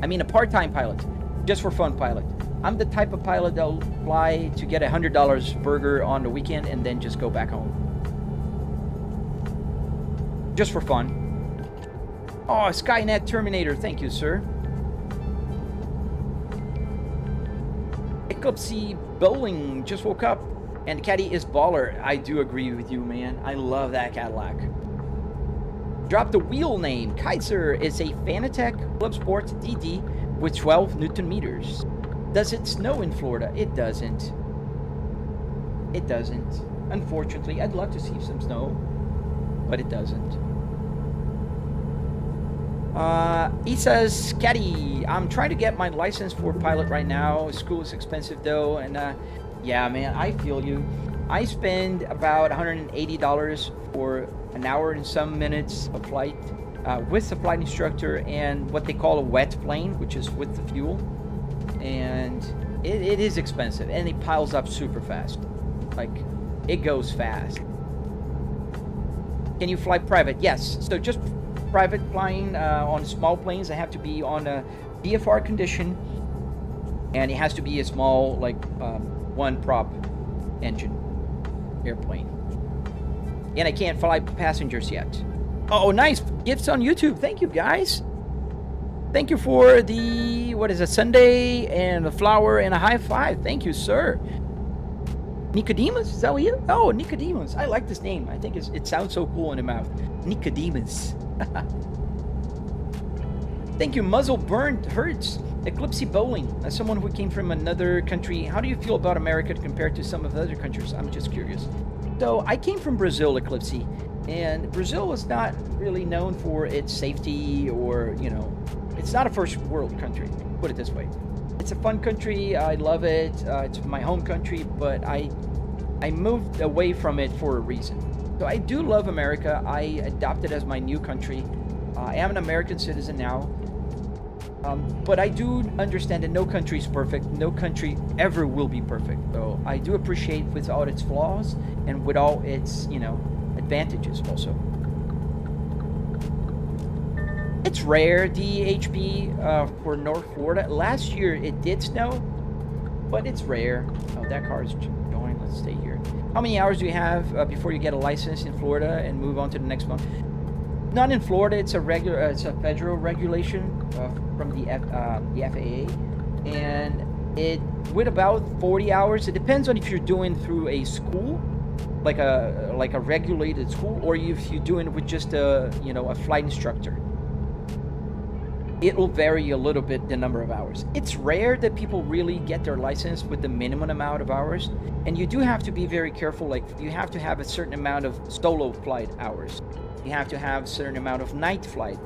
I mean, a part-time pilot, just for fun pilot. I'm the type of pilot that'll fly to get a $100 burger on the weekend and then just go back home. Just for fun. Oh, Skynet Terminator, thank you, sir. Eclipse Bowling just woke up, and Caddy is baller. I do agree with you, man. I love that Cadillac. Drop the wheel name. Kaiser is a Fanatec Clubsport DD with 12 Newton meters. Does it snow in Florida? It doesn't. It doesn't. Unfortunately, I'd love to see some snow, but it doesn't. He says, Caddy, I'm trying to get my license for pilot right now. School is expensive though, and yeah, man, I feel you. I spend about $180 for an hour and some minutes of flight with the flight instructor and what they call a wet plane, which is with the fuel. And it is expensive, and it piles up super fast. Like, it goes fast. Can you fly private? Yes. So just private flying on small planes, I have to be on a DFR condition, and it has to be a small, like, one prop engine airplane. And I can't fly passengers yet. Oh, nice gifts on YouTube. Thank you, guys. Thank you for the, what is it, Sunday and a flower and a high five. Thank you, sir. Nicodemus, is that what you? Oh, Nicodemus. I like this name. I think it sounds so cool in the mouth. Nicodemus. Thank you, Muzzle Burned Hurts. Eclipse Bowling. As someone who came from another country, how do you feel about America compared to some of the other countries? I'm just curious. So I came from Brazil, Eclipse, and Brazil is not really known for its safety or, you know, it's not a first world country, put it this way. It's a fun country. I love it. It's my home country, but I moved away from it for a reason. So I do love America. I adopted as my new country. I am an American citizen now. But I do understand that no country is perfect. No country ever will be perfect. So I do appreciate with all its flaws and with all its, you know, advantages also. It's rare, DHB, for North Florida. Last year it did snow, but it's rare. Oh, that car is going. Let's stay here. How many hours do you have before you get a license in Florida and move on to the next one? Not in Florida. It's a regular. It's a federal regulation from the FAA, and it with about 40 hours. It depends on if you're doing through a school, like a regulated school, or if you're doing it with just a a flight instructor. It will vary a little bit the number of hours. It's rare that people really get their license with the minimum amount of hours, and you do have to be very careful. Like, you have to have a certain amount of solo flight hours. You have to have a certain amount of night flight,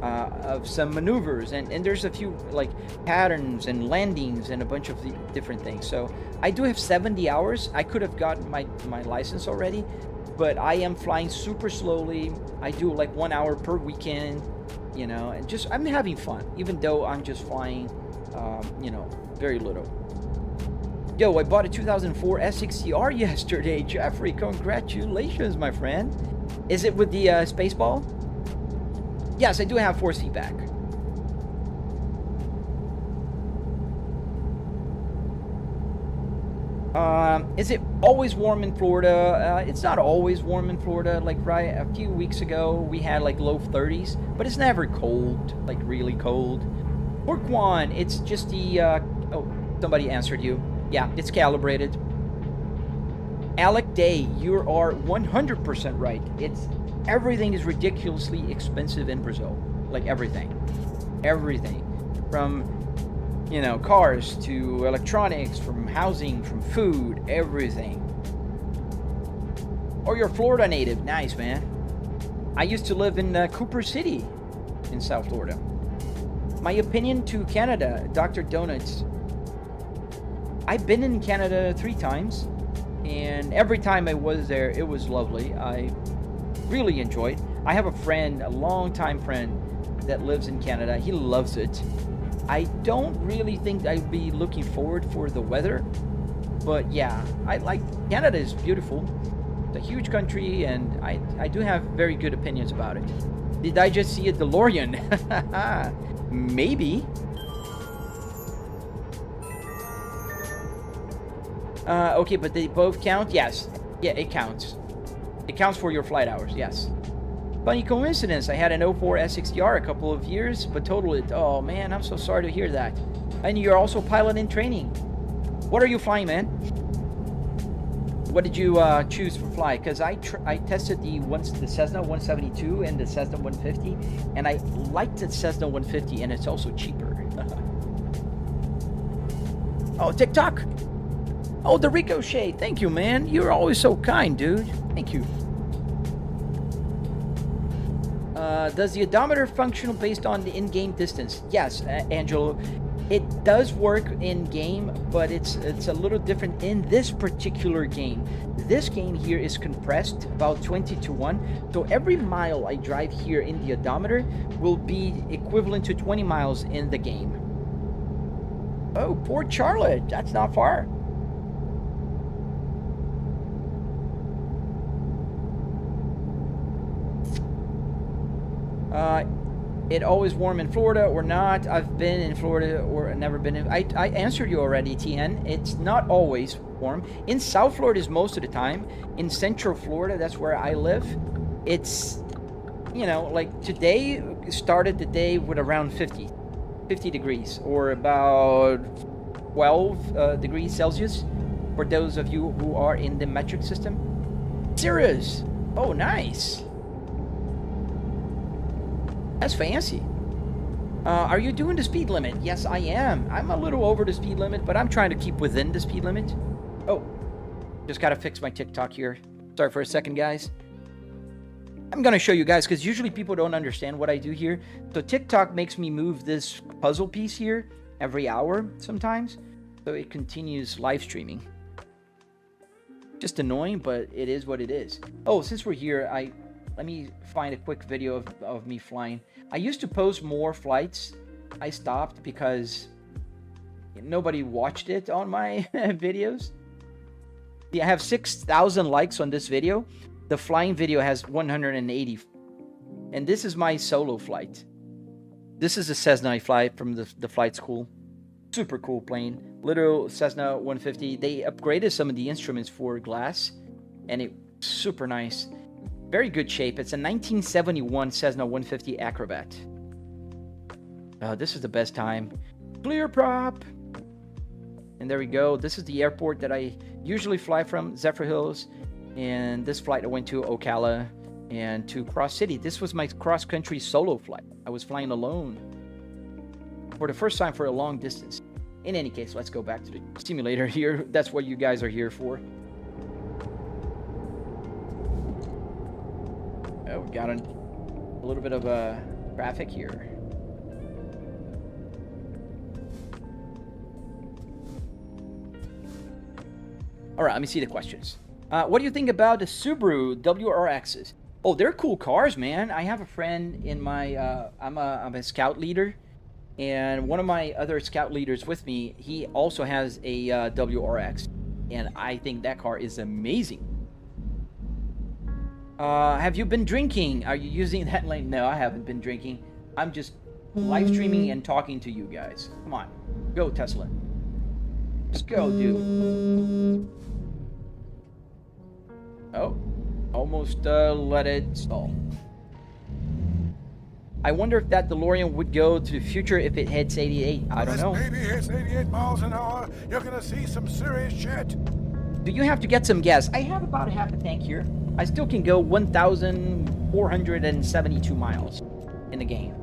of some maneuvers, and there's a few like patterns and landings and a bunch of the different things. So I do have 70 hours. I could have gotten my license already, but I am flying super slowly. I do like 1 hour per weekend. And just I'm having fun, even though I'm just flying, very little. Yo, I bought a 2004 S60R yesterday. Jeffrey, congratulations, my friend. Is it with the Spaceball? Yes, I do have force feedback. Is it always warm in Florida? It's not always warm in Florida. Like right a few weeks ago, we had like low 30s, but it's never cold, like really cold. Porkwan, it's just the, oh, somebody answered you. Yeah, it's calibrated. Alec Day, you are 100% right. Everything is ridiculously expensive in Brazil. Like everything. Everything. From cars to electronics, from housing, from food, everything. Or you're a Florida native. Nice, man. I used to live in Cooper City in South Florida. My opinion to Canada, Dr. Donuts. I've been in Canada 3 times, and every time I was there, it was lovely. I really enjoyed. I have a friend, a longtime friend, that lives in Canada. He loves it. I don't really think I'd be looking forward for the weather, but yeah, Canada is beautiful. It's a huge country, and I do have very good opinions about it. Did I just see a DeLorean? Maybe. Okay, but they both count? Yes. Yeah, it counts. It counts for your flight hours, yes. Funny coincidence, I had an 04 S60R a couple of years, but totaled it. Oh man, I'm so sorry to hear that. And you're also pilot in training. What are you flying, man? What did you choose for fly? Because I tested the Cessna 172 and the Cessna 150, and I liked the Cessna 150, and it's also cheaper. Oh, TikTok! Oh, the Ricochet. Thank you, man. You're always so kind, dude. Thank you. Does the odometer function based on the in-game distance? Yes, Angelo. It does work in-game, but it's a little different in this particular game. This game here is compressed about 20-to-1. So every mile I drive here in the odometer will be equivalent to 20 miles in the game. Oh, Port Charlotte. That's not far. It always warm in Florida or not? I've been in Florida or never been in. I answered you already, TN. It's not always warm. In South Florida is most of the time. In Central Florida, that's where I live. It's, like today started the day with around 50 degrees or about 12 degrees Celsius for those of you who are in the metric system. Serious? Oh, nice. That's fancy. Are you doing the speed limit? Yes, I am. I'm a little over the speed limit, but I'm trying to keep within the speed limit. Oh, just gotta fix my TikTok here. Sorry for a second, guys. I'm gonna show you guys, because usually people don't understand what I do here. So TikTok makes me move this puzzle piece here every hour sometimes. So it continues live streaming. Just annoying, but it is what it is. Oh, since we're here, let me find a quick video of me flying. I used to post more flights. I stopped because nobody watched it on my videos. Yeah, I have 6,000 likes on this video. The flying video has 180. And this is my solo flight. This is a Cessna I fly from the flight school. Super cool plane. Little Cessna 150. They upgraded some of the instruments for glass, and it's super nice. Very good shape. It's a 1971 Cessna 150 Acrobat. This is the best time. Clear prop. And there we go. This is the airport that I usually fly from, Zephyr Hills. And this flight I went to Ocala and to Cross City. This was my cross-country solo flight. I was flying alone for the first time for a long distance. In any case, let's go back to the simulator here. That's what you guys are here for. Oh, we got a little bit of traffic here. All right, let me see the questions. What do you think about the Subaru WRXs? Oh, they're cool cars, man. I have a friend in my, I'm a scout leader, and one of my other scout leaders with me, he also has a WRX, and I think that car is amazing. Have you been drinking? Are you using that lane? No, I haven't been drinking. I'm just live streaming and talking to you guys. Come on, go Tesla. Just go, dude. Oh, almost let it stall. I wonder if that DeLorean would go to the future if it hits 88. I don't know.
This baby hits 88 miles an hour, you're gonna see some serious shit.
Do you have to get some gas? I have about a half a tank here. I still can go 1,472 miles in the game.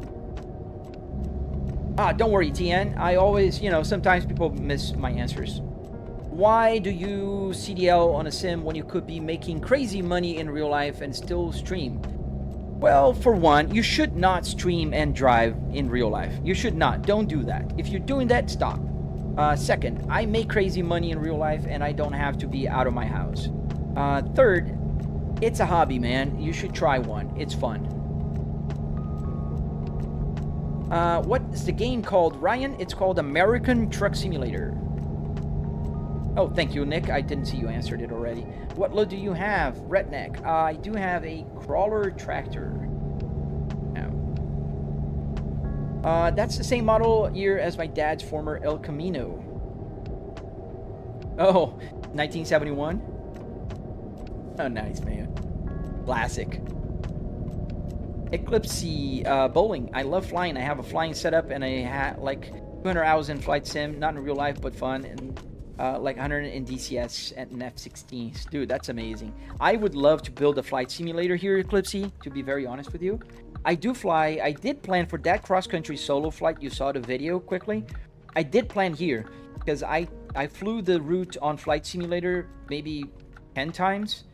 Don't worry, TN. I always, you know, sometimes people miss my answers. Why do you CDL on a sim when you could be making crazy money in real life and still stream? Well, for one, you should not stream and drive in real life. You should not. Don't do that. If you're doing that, stop. Second, I make crazy money in real life and I don't have to be out of my house. Third, it's a hobby, man. You should try one. It's fun. What is the game called, Ryan? It's called American Truck Simulator. Oh, thank you, Nick. I didn't see you answered it already. What load do you have? Redneck. I do have a crawler tractor. No. That's the same model year as my dad's former El Camino. Oh, 1971? Oh, nice, man. Classic. Eclipse bowling. I love flying. I have a flying setup and I had like 200 hours in flight sim, not in real life, but fun. And like 100 in DCS and an F-16. Dude, that's amazing. I would love to build a flight simulator here, Eclipse, to be very honest with you. I do fly. I did plan for that cross-country solo flight. You saw the video quickly. I did plan here because I flew the route on Flight Simulator maybe 10 times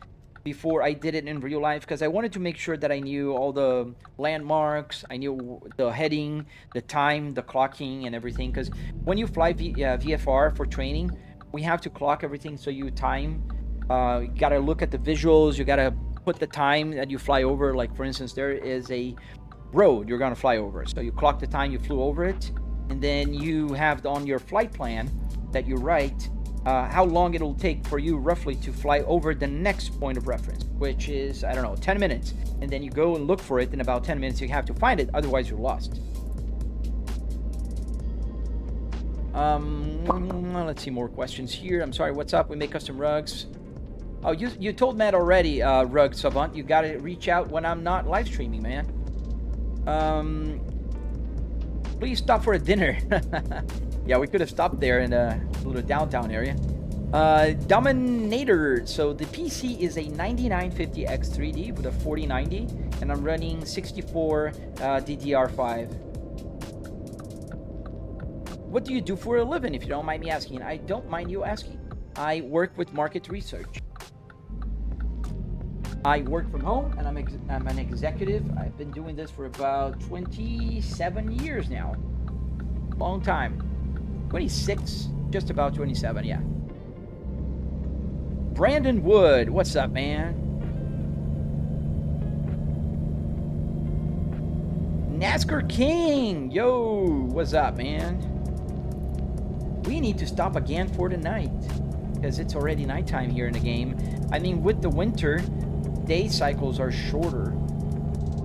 before I did it in real life because I wanted to make sure that I knew all the landmarks, I knew the heading, the time, the clocking, and everything. Because when you fly VFR for training, we have to clock everything so you time. You gotta look at the visuals, you gotta put the time that you fly over. Like for instance, there is a road you're gonna fly over. So you clock the time you flew over it, and then you have on your flight plan that you write how long it'll take for you roughly to fly over the next point of reference, which is, I don't know, 10 minutes. And then you go and look for it in about 10 minutes. You have to find it, otherwise you're lost. Let's see more questions here. I'm sorry, what's up? We make custom rugs. Oh, you told Matt already, Rug Savant. You gotta reach out when I'm not live streaming, man. Please stop for a dinner. Yeah, we could have stopped there in a little downtown area. Dominator. So the PC is a 9950X3D with a 4090, and I'm running 64 DDR5. What do you do for a living, if you don't mind me asking? I don't mind you asking. I work with market research. I work from home, and I'm an executive. I've been doing this for about 27 years now. Long time. 26, just about 27, yeah. Brandon Wood, what's up, man? NASCAR King, yo, what's up, man? We need to stop again for the night, because it's already nighttime here in the game. I mean, with the winter, day cycles are shorter.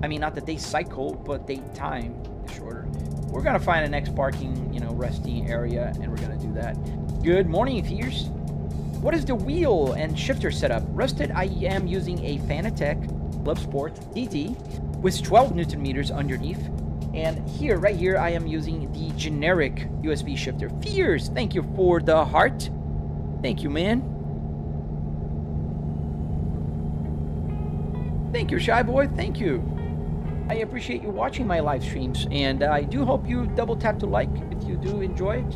I mean, not the day cycle, but day time is shorter. We're gonna find a next parking, resting area, and we're gonna do that. Good morning, Fierce. What is the wheel and shifter setup? Rusted, I am using a Fanatec Clubsport DT with 12 Newton meters underneath. And here, right here, I am using the generic USB shifter. Fears, thank you for the heart. Thank you, man. Thank you, Shy Boy. Thank you. I appreciate you watching my live streams, and I do hope you double tap to like if you do enjoy it,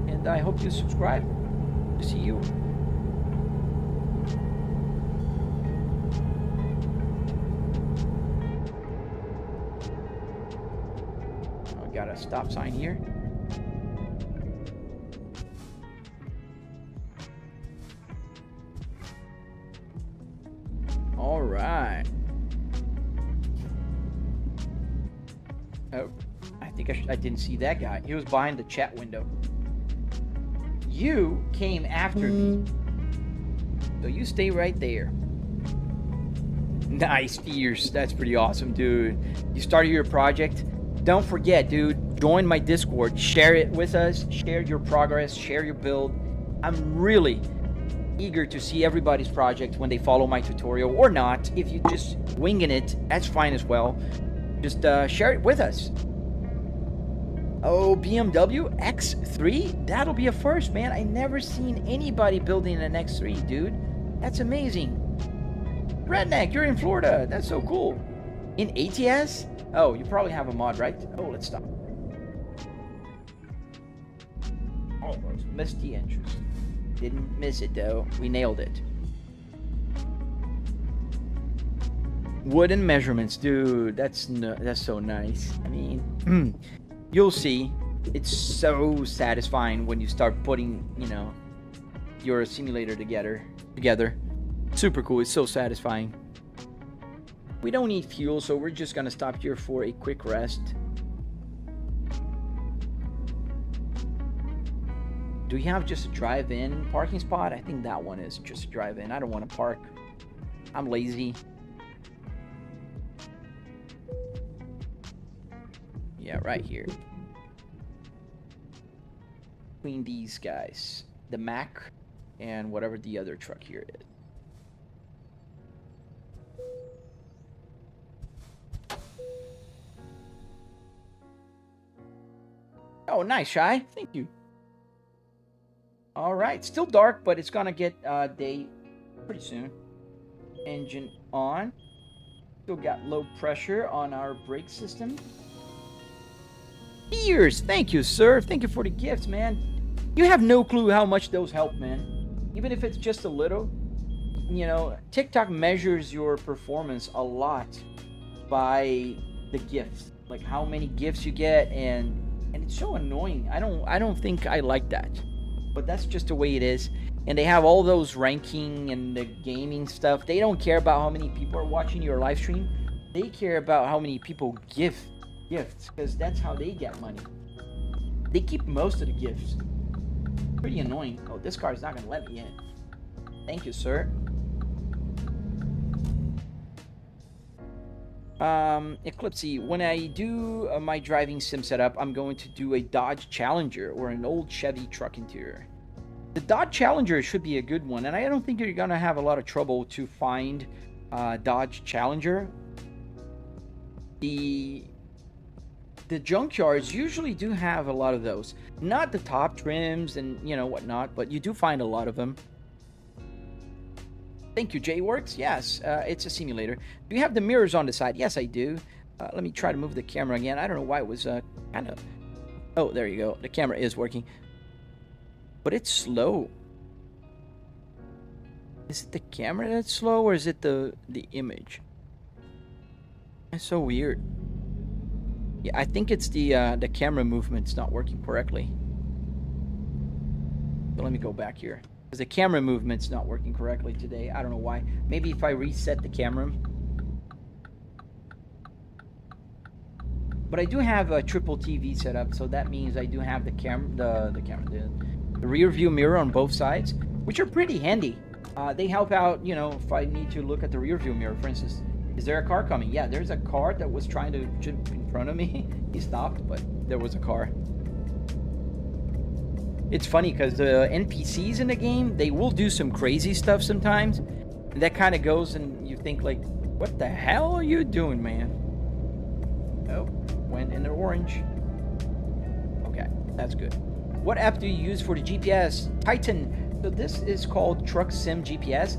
and I hope you subscribe. See you. I got a stop sign here. All right. Oh, I think I didn't see that guy. He was behind the chat window. You came after me. So you stay right there. Nice, Fierce. That's pretty awesome, dude. You started your project. Don't forget, dude, join my Discord. Share it with us. Share your progress. Share your build. I'm really eager to see everybody's project when they follow my tutorial or not. If you just winging it, that's fine as well. Just share it with us. Oh, BMW X3? That'll be a first, man. I never seen anybody building an X3, dude. That's amazing. Redneck, you're in Florida. That's so cool. In ATS? Oh, you probably have a mod, right? Oh, let's stop. Almost missed the entrance. Didn't miss it, though. We nailed it. Wooden measurements, dude. That's so nice. I mean, you'll see. It's so satisfying when you start putting, you know, your simulator together. Super cool. It's so satisfying. We don't need fuel, so we're just gonna stop here for a quick rest. Do we have just a drive-in parking spot? I think that one is just a drive-in. I don't want to park. I'm lazy. Yeah, right here. Between these guys. The Mac and whatever the other truck here is. Oh, nice, Shy. Thank you. All right, still dark, but it's gonna get day pretty soon. Engine on. Still got low pressure on our brake system. Years, thank you, sir. Thank you for the gifts, man. You have no clue how much those help, man. Even if it's just a little. You know, TikTok measures your performance a lot by the gifts, like how many gifts you get, and it's so annoying. I don't think I like that. But that's just the way it is. And they have all those ranking and the gaming stuff. They don't care about how many people are watching your live stream. They care about how many people gifts, because that's how they get money. They keep most of the gifts. Pretty annoying. Oh, this car is not gonna let me in. Thank you, sir. Eclipsey, when I do my driving sim setup, I'm going to do a Dodge Challenger or an old Chevy truck interior. The Dodge Challenger should be a good one, and I don't think you're gonna have a lot of trouble to find Dodge Challenger. The junkyards usually do have a lot of those. Not the top trims and, you know, whatnot, but you do find a lot of them. Thank you, J-Works. Yes, it's a simulator. Do you have the mirrors on the side? Yes, I do. Let me try to move the camera again. I don't know why it was kind of... Oh, there you go. The camera is working. But it's slow. Is it the camera that's slow, or is it the image? It's so weird. Yeah, I think it's the camera movement's not working correctly. So let me go back here. Because the camera movement's not working correctly today. I don't know why. Maybe if I reset the camera. But I do have a triple TV set up, so that means I do have the rear view mirror on both sides, which are pretty handy. They help out, you know, if I need to look at the rear view mirror. For instance, is there a car coming? Yeah, there's a car that was trying to jump in front of me. He stopped, but there was a car. It's funny because the NPCs in the game, they will do some crazy stuff sometimes. And that kind of goes, and you think like, What the hell are you doing, man? Oh, went in the orange. Okay, that's good. What app do you use for the GPS? Titan. So this is called Truck Sim GPS.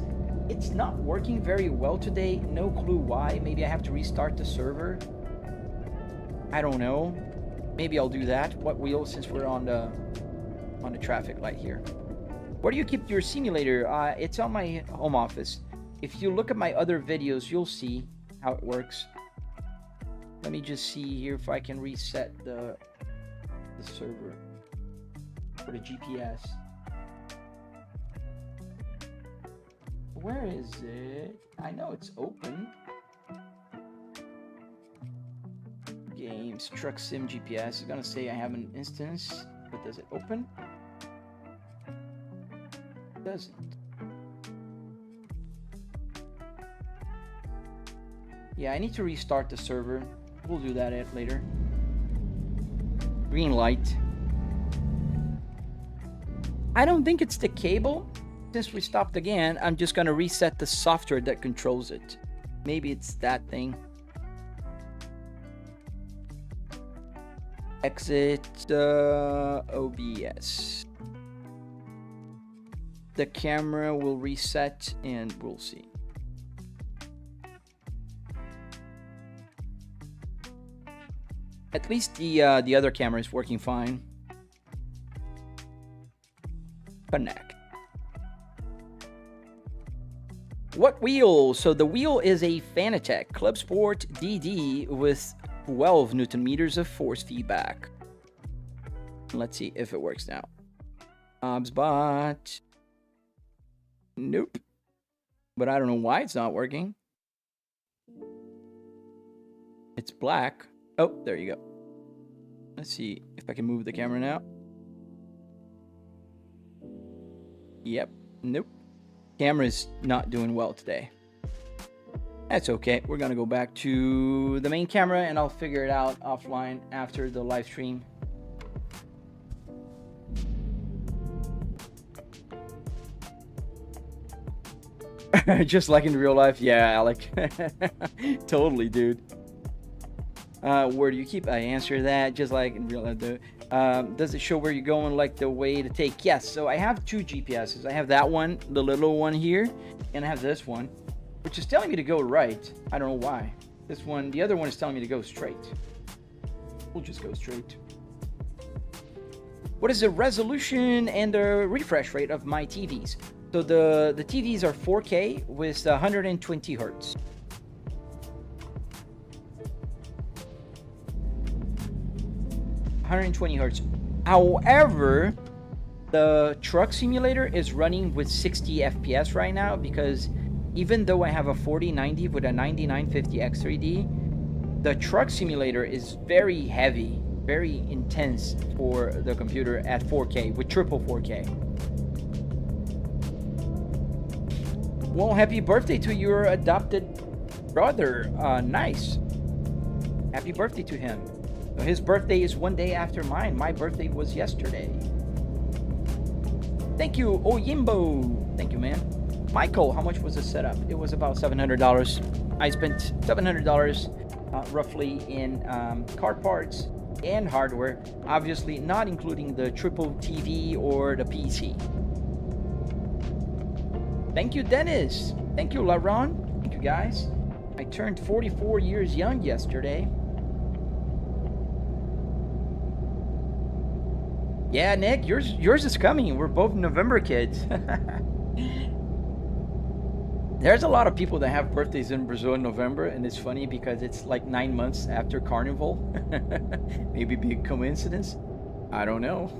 It's not working very well today. No clue why. Maybe I have to restart the server. I don't know. Maybe I'll do that. What wheel, since we're on the traffic light here. Where do you keep your simulator? It's on my home office. If you look at my other videos, you'll see how it works. Let me just see here if I can reset the server for the GPS. Where is it? I know it's open. Games, Truck Sim GPS. It's gonna say I have an instance, but does it open? It doesn't. Yeah, I need to restart the server. We'll do that later. Green light. I don't think it's the cable. Since we stopped again, I'm just gonna reset the software that controls it. Maybe it's that thing. Exit OBS. The camera will reset and we'll see. At least the other camera is working fine. Connect. What wheel? So the wheel is a Fanatec Clubsport DD with 12 Newton meters of force feedback. Let's see if it works now. Bot. Nope. But I don't know why it's not working. It's black. Oh, there you go. Let's see if I can move the camera now. Yep. Nope. Camera's not doing well today. That's okay. We're gonna go back to the main camera and I'll figure it out offline after the live stream. Just like in real life. Yeah, Alec. Totally, dude. Where do you keep? I answer that just like in real life. Does it show where you're going, like the way to take? Yes. So I have two GPSs. I have that one, the little one here, and I have this one, which is telling me to go right. I don't know why. This one, the other one is telling me to go straight. We'll just go straight. What is the resolution and the refresh rate of my TVs? So the TVs are 4K with 120 hertz. 120 hertz. However, the truck simulator is running with 60 FPS right now because even though I have a 4090 with a 9950 X3D, the truck simulator is very heavy, very intense for the computer at 4K with triple 4K. Well, happy birthday to your adopted brother. Nice. Happy birthday to him. His birthday is one day after mine. My birthday was yesterday. Thank you, Oyimbo. Thank you, man. Michael, how much was the setup? It was about $700. I spent $700 roughly in car parts and hardware. Obviously, not including the triple TV or the PC. Thank you, Dennis. Thank you, Laron. Thank you, guys. I turned 44 years young yesterday. Yeah, Nick, yours is coming. We're both November kids. There's a lot of people that have birthdays in Brazil in November, and it's funny because it's like 9 months after Carnival. Maybe be a coincidence. I don't know.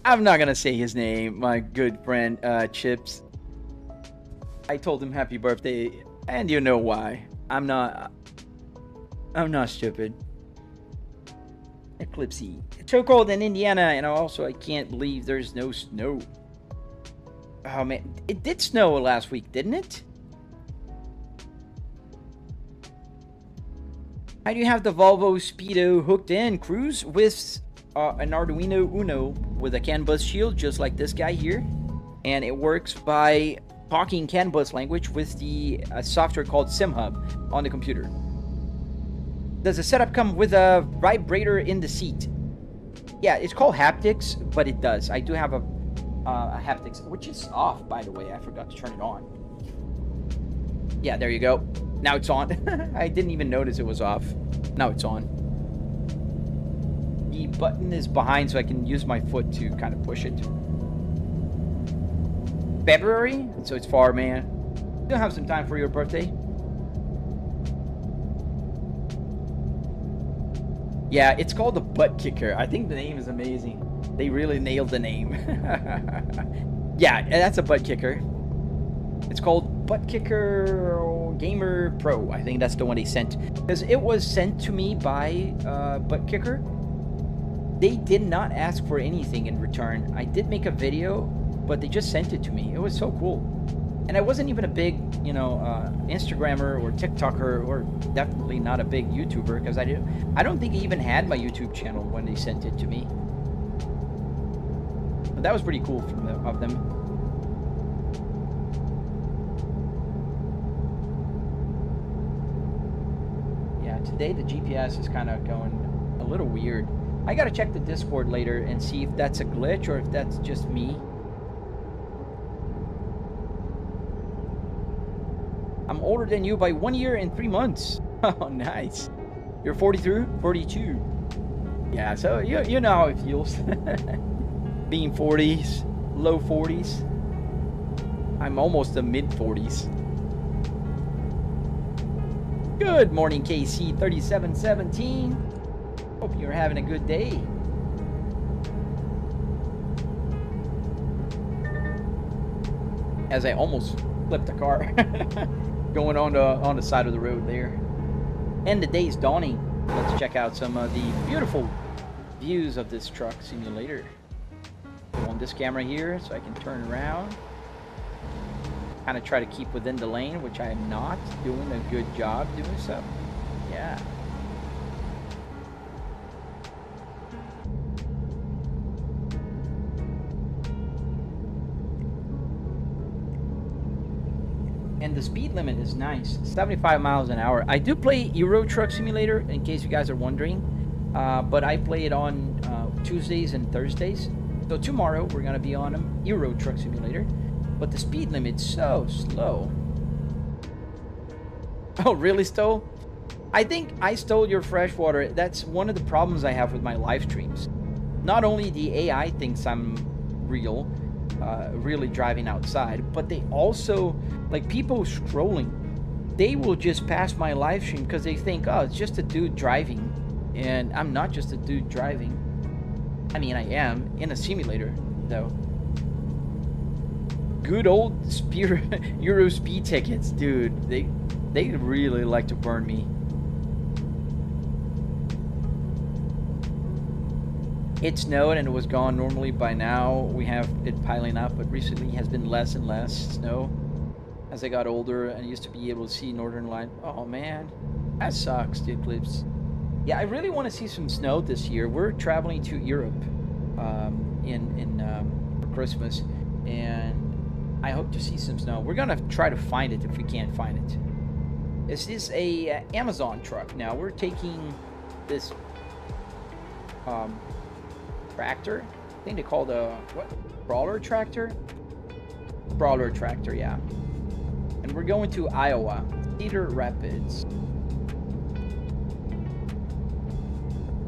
I'm not gonna say his name, my good friend Chips. I told him happy birthday, and you know why. I'm not stupid. Eclipsey. It's so cold in Indiana, and also I can't believe there's no snow. Oh man, it did snow last week, didn't it? I do have the Volvo Speedo hooked in Cruise with an Arduino Uno with a CAN bus shield, just like this guy here. And it works by talking CAN bus language with the software called SimHub on the computer. Does the setup come with a vibrator in the seat? Yeah, it's called haptics, but it does. I do have a haptics, which is off, by the way. I forgot to turn it on. Yeah, there you go. Now it's on. I didn't even notice it was off. Now it's on. The button is behind, so I can use my foot to kind of push it. February, so it's far, man. You'll have some time for your birthday. Yeah, it's called the Buttkicker. I think the name is amazing. They really nailed the name. Yeah, that's a Buttkicker. It's called Buttkicker Gamer Pro. I think that's the one they sent. Because it was sent to me by Buttkicker. They did not ask for anything in return. I did make a video, but they just sent it to me. It was so cool. And I wasn't even a big, you know, Instagrammer or TikToker, or definitely not a big YouTuber, because I don't think I even had my YouTube channel when they sent it to me. But that was pretty cool of them. Yeah, today the GPS is kind of going a little weird. I gotta check the Discord later and see if that's a glitch or if that's just me. I'm older than you by 1 year and 3 months. Oh, nice. You're 42? 42. Yeah, so you know how it feels. Being 40s, low 40s. I'm almost the mid 40s. Good morning, KC3717. Hope you're having a good day. As I almost flipped the car. Going on the side of the road there. And the day's dawning. Let's check out some of the beautiful views of this truck simulator. Go on this camera here so I can turn around. Kind of try to keep within the lane, which I am not doing a good job doing so. Yeah. And the speed limit is nice, 75 miles an hour. I do play Euro Truck Simulator, in case you guys are wondering, but I play it on Tuesdays and Thursdays. So tomorrow we're gonna be on Euro Truck Simulator, but the speed limit's so slow. Oh, really, stole? I think I stole your freshwater. That's one of the problems I have with my live streams. Not only the AI thinks I'm real, really driving outside, but they also, like, people scrolling, they will just pass my live stream because they think, oh, it's just a dude driving, and I'm not just a dude driving. I mean, I am in a simulator though. Good old Euro speed tickets, dude. They really like to burn me. It snowed and it was gone. Normally by now we have it piling up, but recently has been less and less snow as I got older and used to be able to see Northern Light. Oh man, that sucks, dude. Clips. Yeah, I really want to see some snow this year. We're traveling to Europe for Christmas, and I hope to see some snow. We're gonna try to find it if we can't find it. This is a Amazon truck. Now we're taking this tractor. I think they call the what? Brawler tractor? Brawler tractor, yeah. And we're going to Iowa, Cedar Rapids.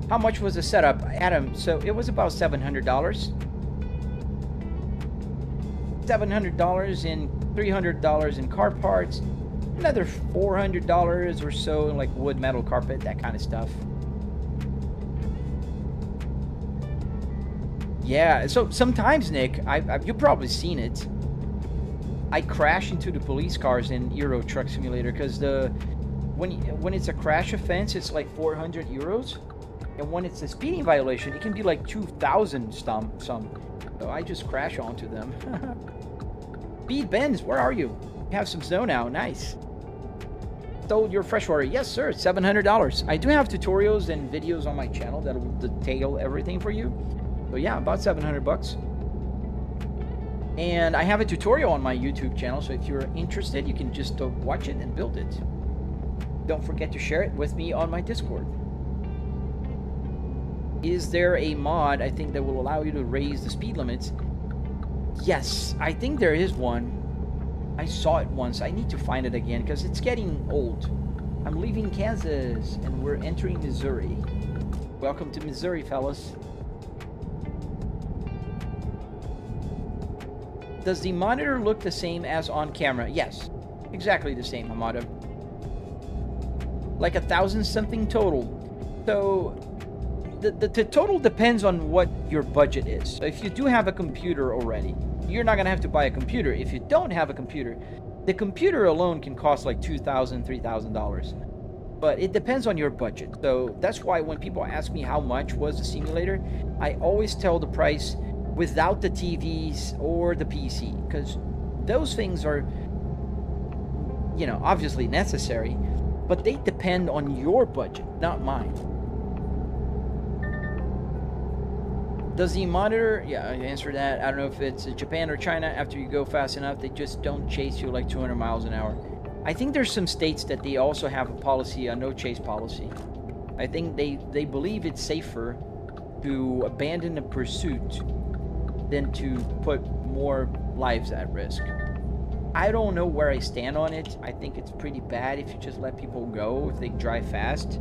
How much was the setup, Adam? So it was about $700. $700 in $300 in car parts, another $400 or so in like wood, metal, carpet, that kind of stuff. Yeah, so sometimes, Nick, you've probably seen it. I crash into the police cars in Euro Truck Simulator because when it's a crash offense, it's like 400 euros, and when it's a speeding violation, it can be like 2,000 some. So I just crash onto them. Speed Benz, where are you? You have some snow now, nice. Sold your freshwater. Yes, sir. $700. I do have tutorials and videos on my channel that will detail everything for you. So yeah, about 700 bucks. And I have a tutorial on my YouTube channel, so if you're interested, you can just watch it and build it. Don't forget to share it with me on my Discord. Is there a mod, I think, that will allow you to raise the speed limits? Yes, I think there is one. I saw it once. I need to find it again because it's getting old. I'm leaving Kansas and we're entering Missouri. Welcome to Missouri, fellas. Does the monitor look the same as on camera? Yes, exactly the same, Hamada. Like 1,000 something total. So the total depends on what your budget is. So if you do have a computer already, you're not gonna have to buy a computer. If you don't have a computer, the computer alone can cost like $2,000, $3,000. But it depends on your budget. So that's why when people ask me how much was the simulator, I always tell the price without the TVs or the PC, because those things are, you know, obviously necessary, but they depend on your budget, not mine. Does the monitor, yeah, I answered that. I don't know if it's Japan or China. After you go fast enough, they just don't chase you like 200 miles an hour. I think there's some states that they also have a policy, a no chase policy. I think they believe it's safer to abandon a pursuit than to put more lives at risk. I don't know where I stand on it. I think it's pretty bad if you just let people go if they drive fast.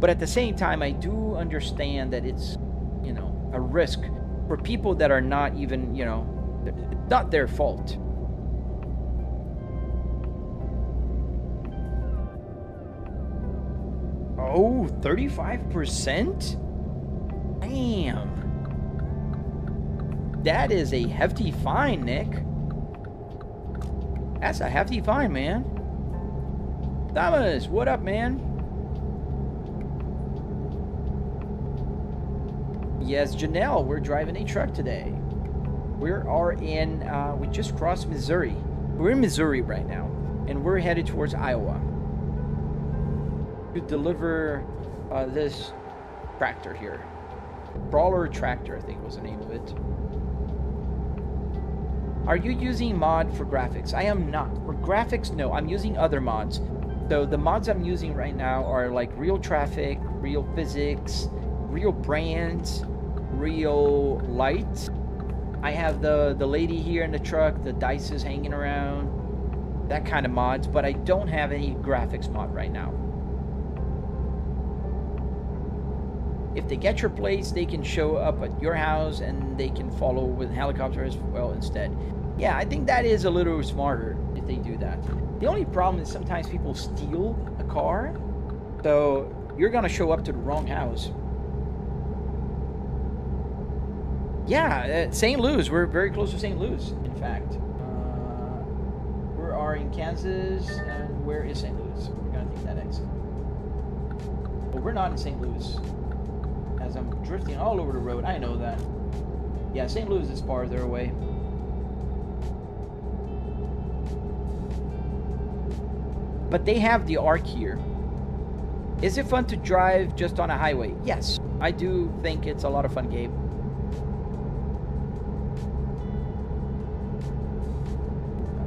But at the same time, I do understand that it's, you know, a risk for people that are not even, you know, it's not their fault. Oh, 35%? Damn. That is a hefty fine, Nick. That's a hefty fine, man. Thomas, what up, man? Yes, Janelle, we're driving a truck today. We just crossed Missouri. We're in Missouri right now, and we're headed towards Iowa to deliver this tractor here. Crawler tractor, I think was the name of it. Are you using mod for graphics? I am not. For graphics, no. I'm using other mods. So the mods I'm using right now are like real traffic, real physics, real brands, real lights. I have the lady here in the truck, the dice is hanging around, that kind of mods, but I don't have any graphics mod right now. If they get your place, they can show up at your house and they can follow with helicopter as well instead. Yeah, I think that is a little smarter if they do that. The only problem is sometimes people steal a car, so you're gonna show up to the wrong house. Yeah, St. Louis. We're very close to St. Louis, in fact. We are in Kansas, and where is St. Louis? We're gonna take that exit. Well, we're not in St. Louis. As I'm drifting all over the road, I know that. Yeah, St. Louis is farther away. But they have the arc here. Is it fun to drive just on a highway? Yes, I do think it's a lot of fun, Gabe.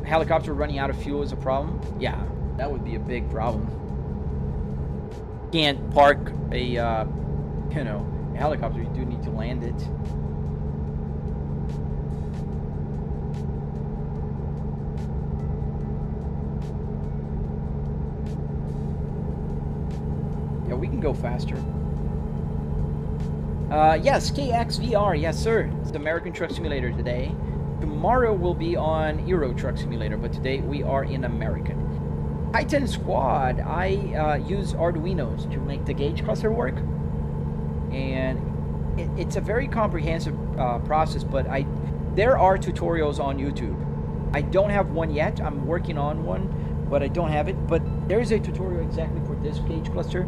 Helicopter running out of fuel is a problem? Yeah, that would be a big problem. Can't park a, you know, a helicopter. You do need to land it. Yeah, we can go faster. Yes, KXVR. Yes, sir. It's the American Truck Simulator today. Tomorrow we'll be on Euro Truck Simulator, but today we are in American. Titan Squad, I use arduinos to make the gauge cluster work. And it's a very comprehensive process, but there are tutorials on YouTube. I don't have one yet. I'm working on one, but I don't have it. But there is a tutorial exactly for this gauge cluster.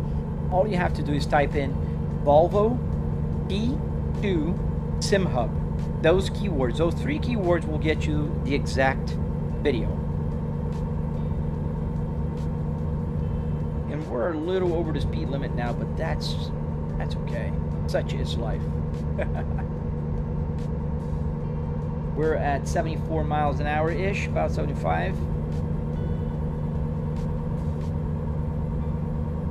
All you have to do is type in Volvo P2 SimHub. Those keywords, those 3 keywords will get you the exact video. We're a little over the speed limit now, but that's okay. Such is life. We're at 74 miles an hour-ish, about 75.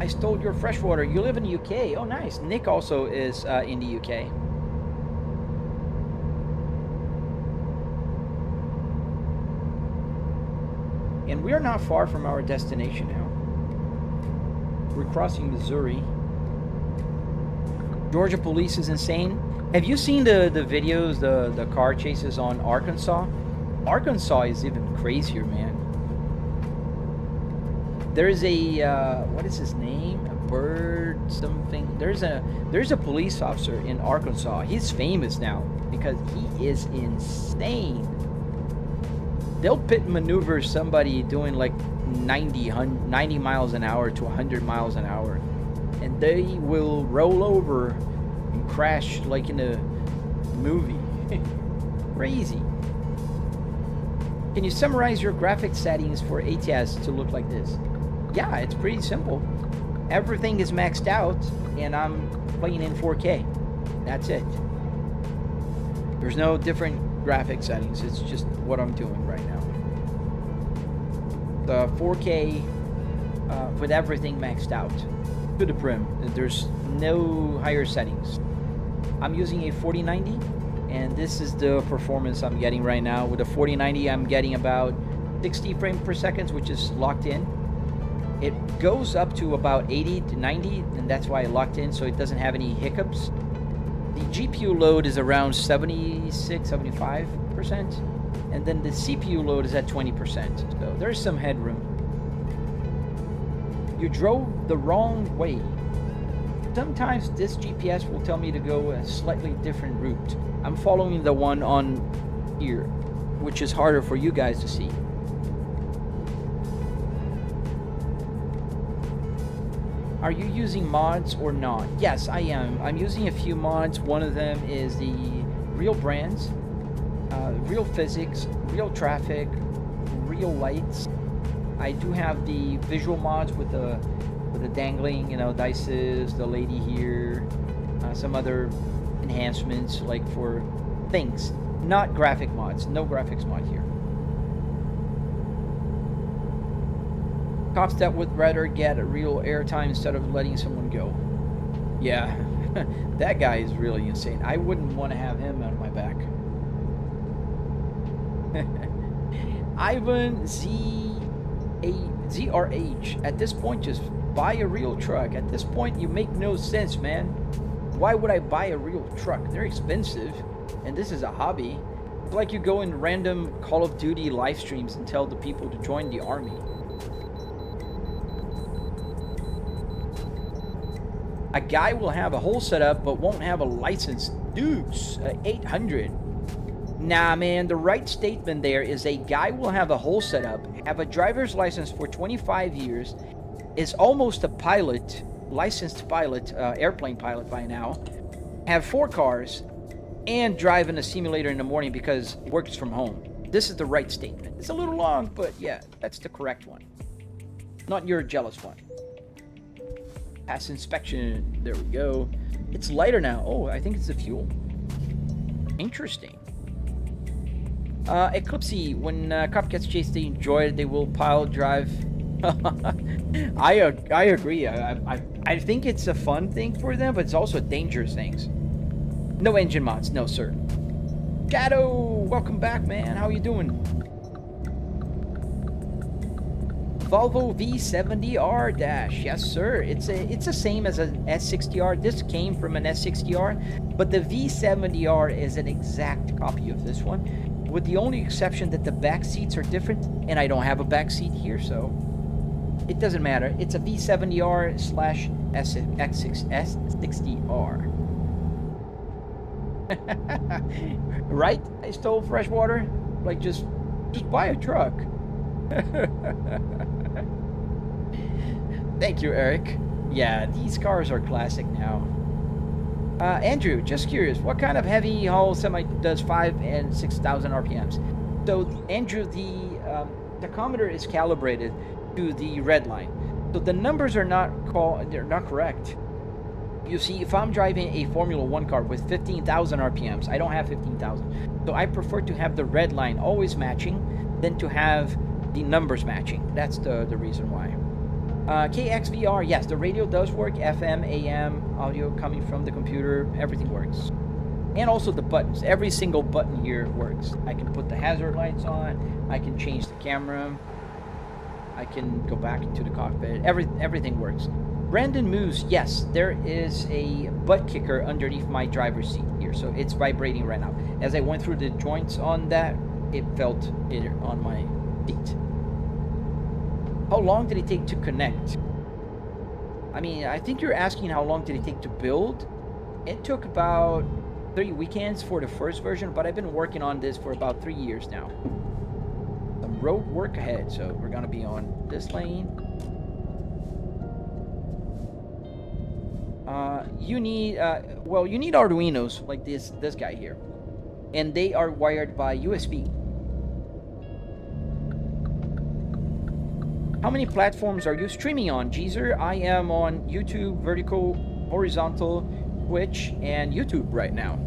I stole your freshwater. You live in the UK. Oh, nice. Nick also is in the UK. And we're not far from our destination now. We're crossing Missouri. Georgia police is insane. Have you seen the videos, the car chases on Arkansas? Arkansas is even crazier, man. There is a what is his name? A bird something. There's a police officer in Arkansas. He's famous now because he is insane. They'll pit maneuver somebody doing like 90 miles an hour to 100 miles an hour, and they will roll over and crash like in a movie. Crazy. Can you summarize your graphics settings for ATS to look like this? Yeah, it's pretty simple. Everything is maxed out, and I'm playing in 4K. That's it. There's no different graphic settings. It's just what I'm doing right now. The 4K with everything maxed out to the brim. There's no higher settings. I'm using a 4090, and this is the performance I'm getting right now. With a 4090, I'm getting about 60 frames per second, which is locked in. It goes up to about 80 to 90, and that's why I locked in, so it doesn't have any hiccups. The GPU load is around 76, 75%, and then the CPU load is at 20%, so there's some headroom. You drove the wrong way. Sometimes this GPS will tell me to go a slightly different route. I'm following the one on here, which is harder for you guys to see. Are you using mods or not? Yes, I am. I'm using a few mods. One of them is the Real Brands, Real Physics, Real Traffic, Real Lights. I do have the visual mods with the dangling, you know, dices, the lady here, some other enhancements like for things. Not graphic mods. No graphics mod here. Cops that would rather get a real airtime instead of letting someone go. Yeah, that guy is really insane. I wouldn't want to have him on my back. Ivan ZRH. At this point, just buy a real truck. At this point, you make no sense, man. Why would I buy a real truck? They're expensive, and this is a hobby. It's like you go in random Call of Duty live streams and tell the people to join the army. A guy will have a whole setup but won't have a license. Dukes, 800. Nah, man, the right statement there is a guy will have a whole setup, have a driver's license for 25 years, is almost a pilot, licensed pilot, airplane pilot by now, have 4 cars, and drive in a simulator in the morning because he works from home. This is the right statement. It's a little long, but yeah, that's the correct one. Not your jealous one. Pass inspection. There we go. It's lighter now. Oh, I think it's the fuel. Interesting. Eclipse. When cop gets chased, they enjoy it. They will pile drive. I agree. I think it's a fun thing for them, but it's also a dangerous thing. No engine mods. No, sir. Shadow, welcome back, man. How you doing? Volvo V70R dash. Yes, sir. It's the same as an S60R. This came from an S60R, but the V70R is an exact copy of this one, with the only exception that the back seats are different, and I don't have a back seat here, so it doesn't matter. It's a V70R slash S60R. Right? I stole freshwater. Like, just buy a truck. Thank you, Eric. Yeah, these cars are classic now. Andrew, just curious, what kind of heavy haul semi does 5 and 6,000 RPMs? So, Andrew, the tachometer is calibrated to the red line. So the numbers are they're not correct. You see, if I'm driving a Formula 1 car with 15,000 RPMs, I don't have 15,000. So I prefer to have the red line always matching than to have the numbers matching. That's the reason why. KXVR, yes, the radio does work. FM, AM, audio coming from the computer, everything works. And also the buttons. Every single button here works. I can put the hazard lights on. I can change the camera. I can go back into the cockpit. Everything works. Brandon Moose, yes, there is a butt kicker underneath my driver's seat here, so it's vibrating right now. As I went through the joints on that, it felt it on my seat. How long did it take to connect? I mean, I think you're asking how long did it take to build. It took about 3 weekends for the first version, but I've been working on this for about 3 years now. Some road work ahead, so we're gonna be on this lane. You need you need arduinos like this guy here, and they are wired by USB. How many platforms are you streaming on, Jeezer? I am on YouTube, vertical, horizontal, Twitch, and YouTube right now.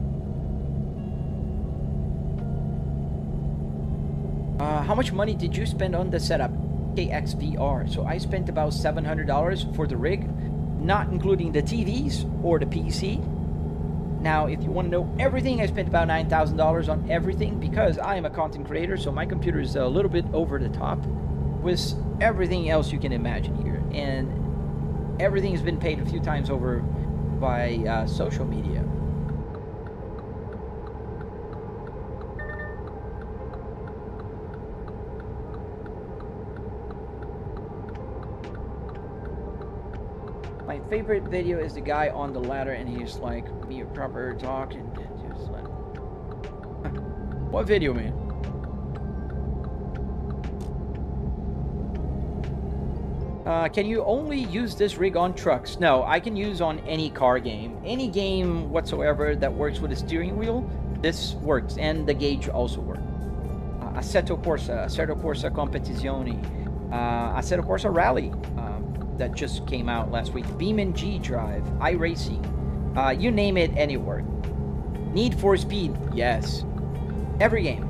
How much money did you spend on the setup? KXVR. So I spent about $700 for the rig, not including the TVs or the PC. Now, if you want to know everything, I spent about $9,000 on everything because I am a content creator, so my computer is a little bit over the top with everything else you can imagine here. And everything has been paid a few times over by social media. My favorite video is the guy on the ladder and he's like, me a proper talk and just like, what video, man? Can you only use this rig on trucks? No, I can use on any car game. Any game whatsoever that works with a steering wheel, this works. And the gauge also works. Assetto Corsa Competizione, Assetto Corsa Rally, that just came out last week. BeamNG.drive, iRacing, you name it, anywhere. Need for Speed, yes. Every game.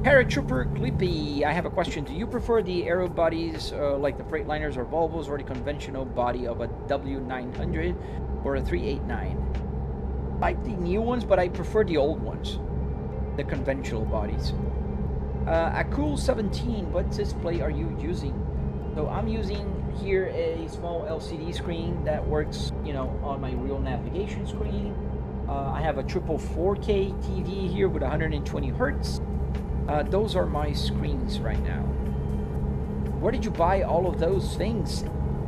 Paratrooper Clippy, I have a question. Do you prefer the aero bodies like the Freightliners or Volvos, or the conventional body of a W900 or a 389? I like the new ones, but I prefer the old ones, the conventional bodies. A Cool 17, what display are you using? So I'm using here a small LCD screen that works, you know, on my real navigation screen. I have a triple 4K TV here with 120 hertz. Those are my screens right now. Where did you buy all of those things?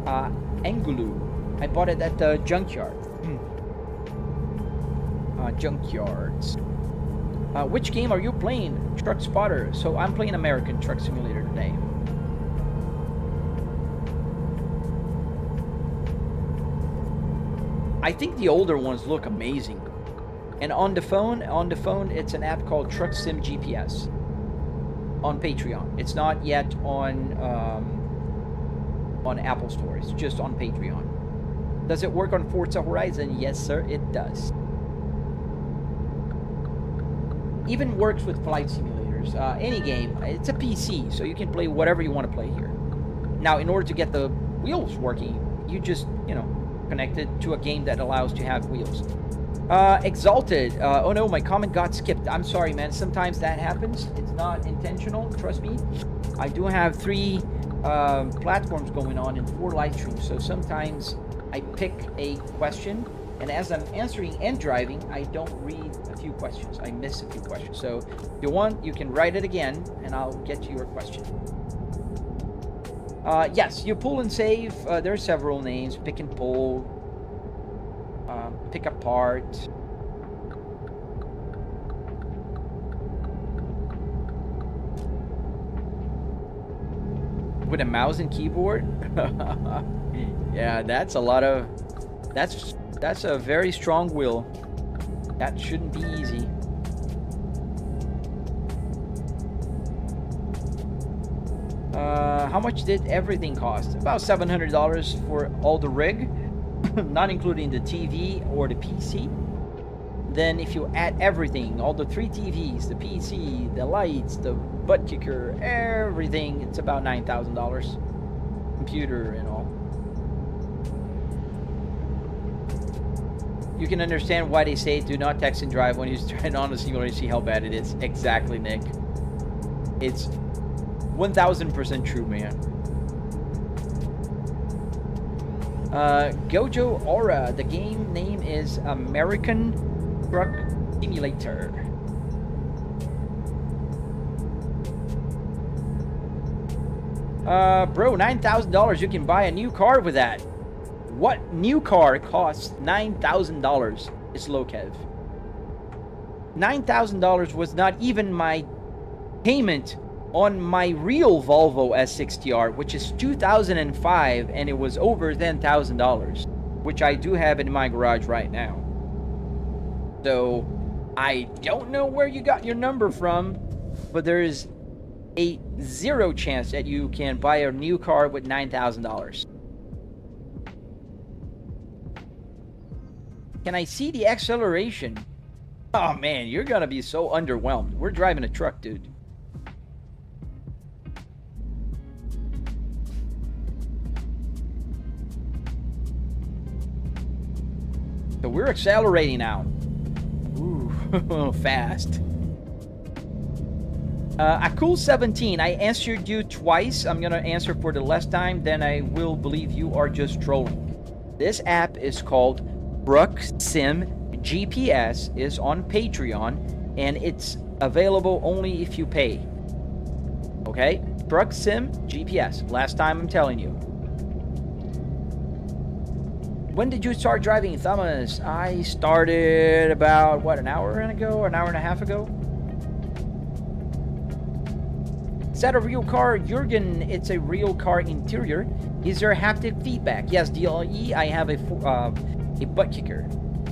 Angulu. I bought it at the Junkyard. Junkyards. Which game are you playing? Truck Spotter. So I'm playing American Truck Simulator today. I think the older ones look amazing. And on the phone, it's an app called Truck Sim GPS. On Patreon. It's not yet on Apple Store. It's just on Patreon. Does it work on Forza Horizon? Yes, sir, it does. Even works with flight simulators. Any game. It's a PC, so you can play whatever you want to play here. Now, in order to get the wheels working, you just, you know, connect it to a game that allows to have wheels. Exalted. Oh no, my comment got skipped. I'm sorry, man. Sometimes that happens. It's not intentional. Trust me. I do have 3 platforms going on and 4 live streams. So sometimes I pick a question, and as I'm answering and driving, I don't read a few questions. I miss a few questions. So if you want, you can write it again, and I'll get to your question. Yes, you pull and save. There are several names. Pick and pull. Pick apart. With a mouse and keyboard? Yeah, that's a lot of... That's a very strong wheel. That shouldn't be easy. How much did everything cost? About $700 for all the rig, not including the TV or the PC. Then if you add everything, all the 3 TVs, the PC, the lights, the Buttkicker, everything, it's about $9,000. Computer and all. You can understand why they say do not text and drive when you're trying on the simulator to see how bad it is. Exactly, Nick. It's 1000% true, man. Gojo Aura. The game name is American Truck Simulator. Bro, $9,000. You can buy a new car with that. What new car costs $9,000? It's low, Kev. $9,000 was not even my payment on my real Volvo S60R, which is 2005, and it was over $10,000, which I do have in my garage right now. So I don't know where you got your number from, but there is a 0 chance that you can buy a new car with $9,000. Can I see the acceleration? Oh man, you're gonna be so underwhelmed. We're driving a truck, dude. So we're accelerating now. Ooh, fast. A cool 17. I answered you twice. I'm gonna answer for the last time, then I will believe you are just trolling. This app is called Sim GPS, is on Patreon, and it's available only if you pay. Okay? Sim GPS. Last time I'm telling you. When did you start driving, Thomas? I started about, what, an hour ago? An hour and a half ago? Is that a real car? Jürgen, it's a real car interior. Is there haptic feedback? Yes, DLE, I have a Buttkicker.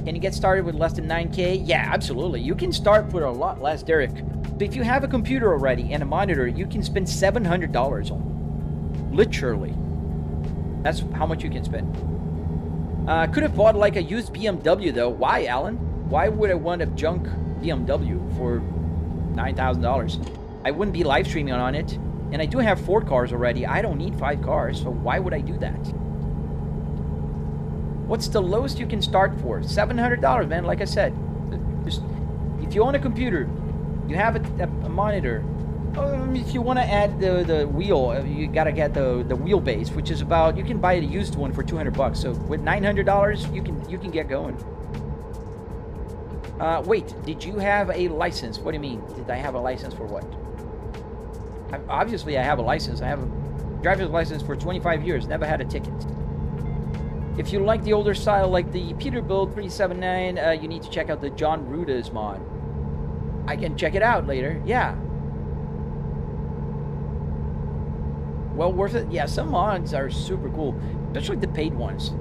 Can you get started with less than 9K? Yeah, absolutely. You can start with a lot less, Derek. But if you have a computer already and a monitor, you can spend $700 on. Literally. That's how much you can spend. Could have bought like a used BMW though. Why, Alan? Why would I want a junk BMW for $9,000? I wouldn't be live streaming on it. And I do have 4 cars already. I don't need 5 cars, so why would I do that? What's the lowest you can start for? $700, man. Like I said, just if you own a computer, you have a monitor. If you want to add the wheel, you gotta get the Wheelbase, which is about, you can buy a used one for $200. So with $900, you can get going. Wait, did you have a license? What do you mean? Did I have a license for what? Obviously, I have a license. I have a driver's license for 25 years. Never had a ticket. If you like the older style, like the Peterbilt 379, you need to check out the John Ruda's mod. I can check it out later. Yeah. Well worth it. Yeah, some mods are super cool, especially the paid ones.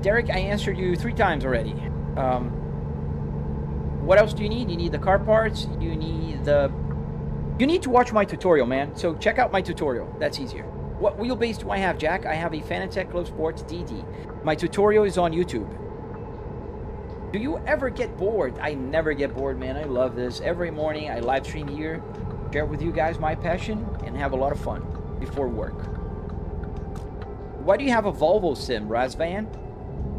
Derek, I answered you 3 times already. What else do you need? You need the car parts. You need to watch my tutorial, man. So check out my tutorial. That's easier. What wheelbase do I have, Jack? I have a Fanatec Clubsport DD. My tutorial is on YouTube. Do you ever get bored? I never get bored, man. I love this. Every morning I live stream here, share with you guys my passion, and have a lot of fun before work. Why do you have a Volvo sim, Razvan?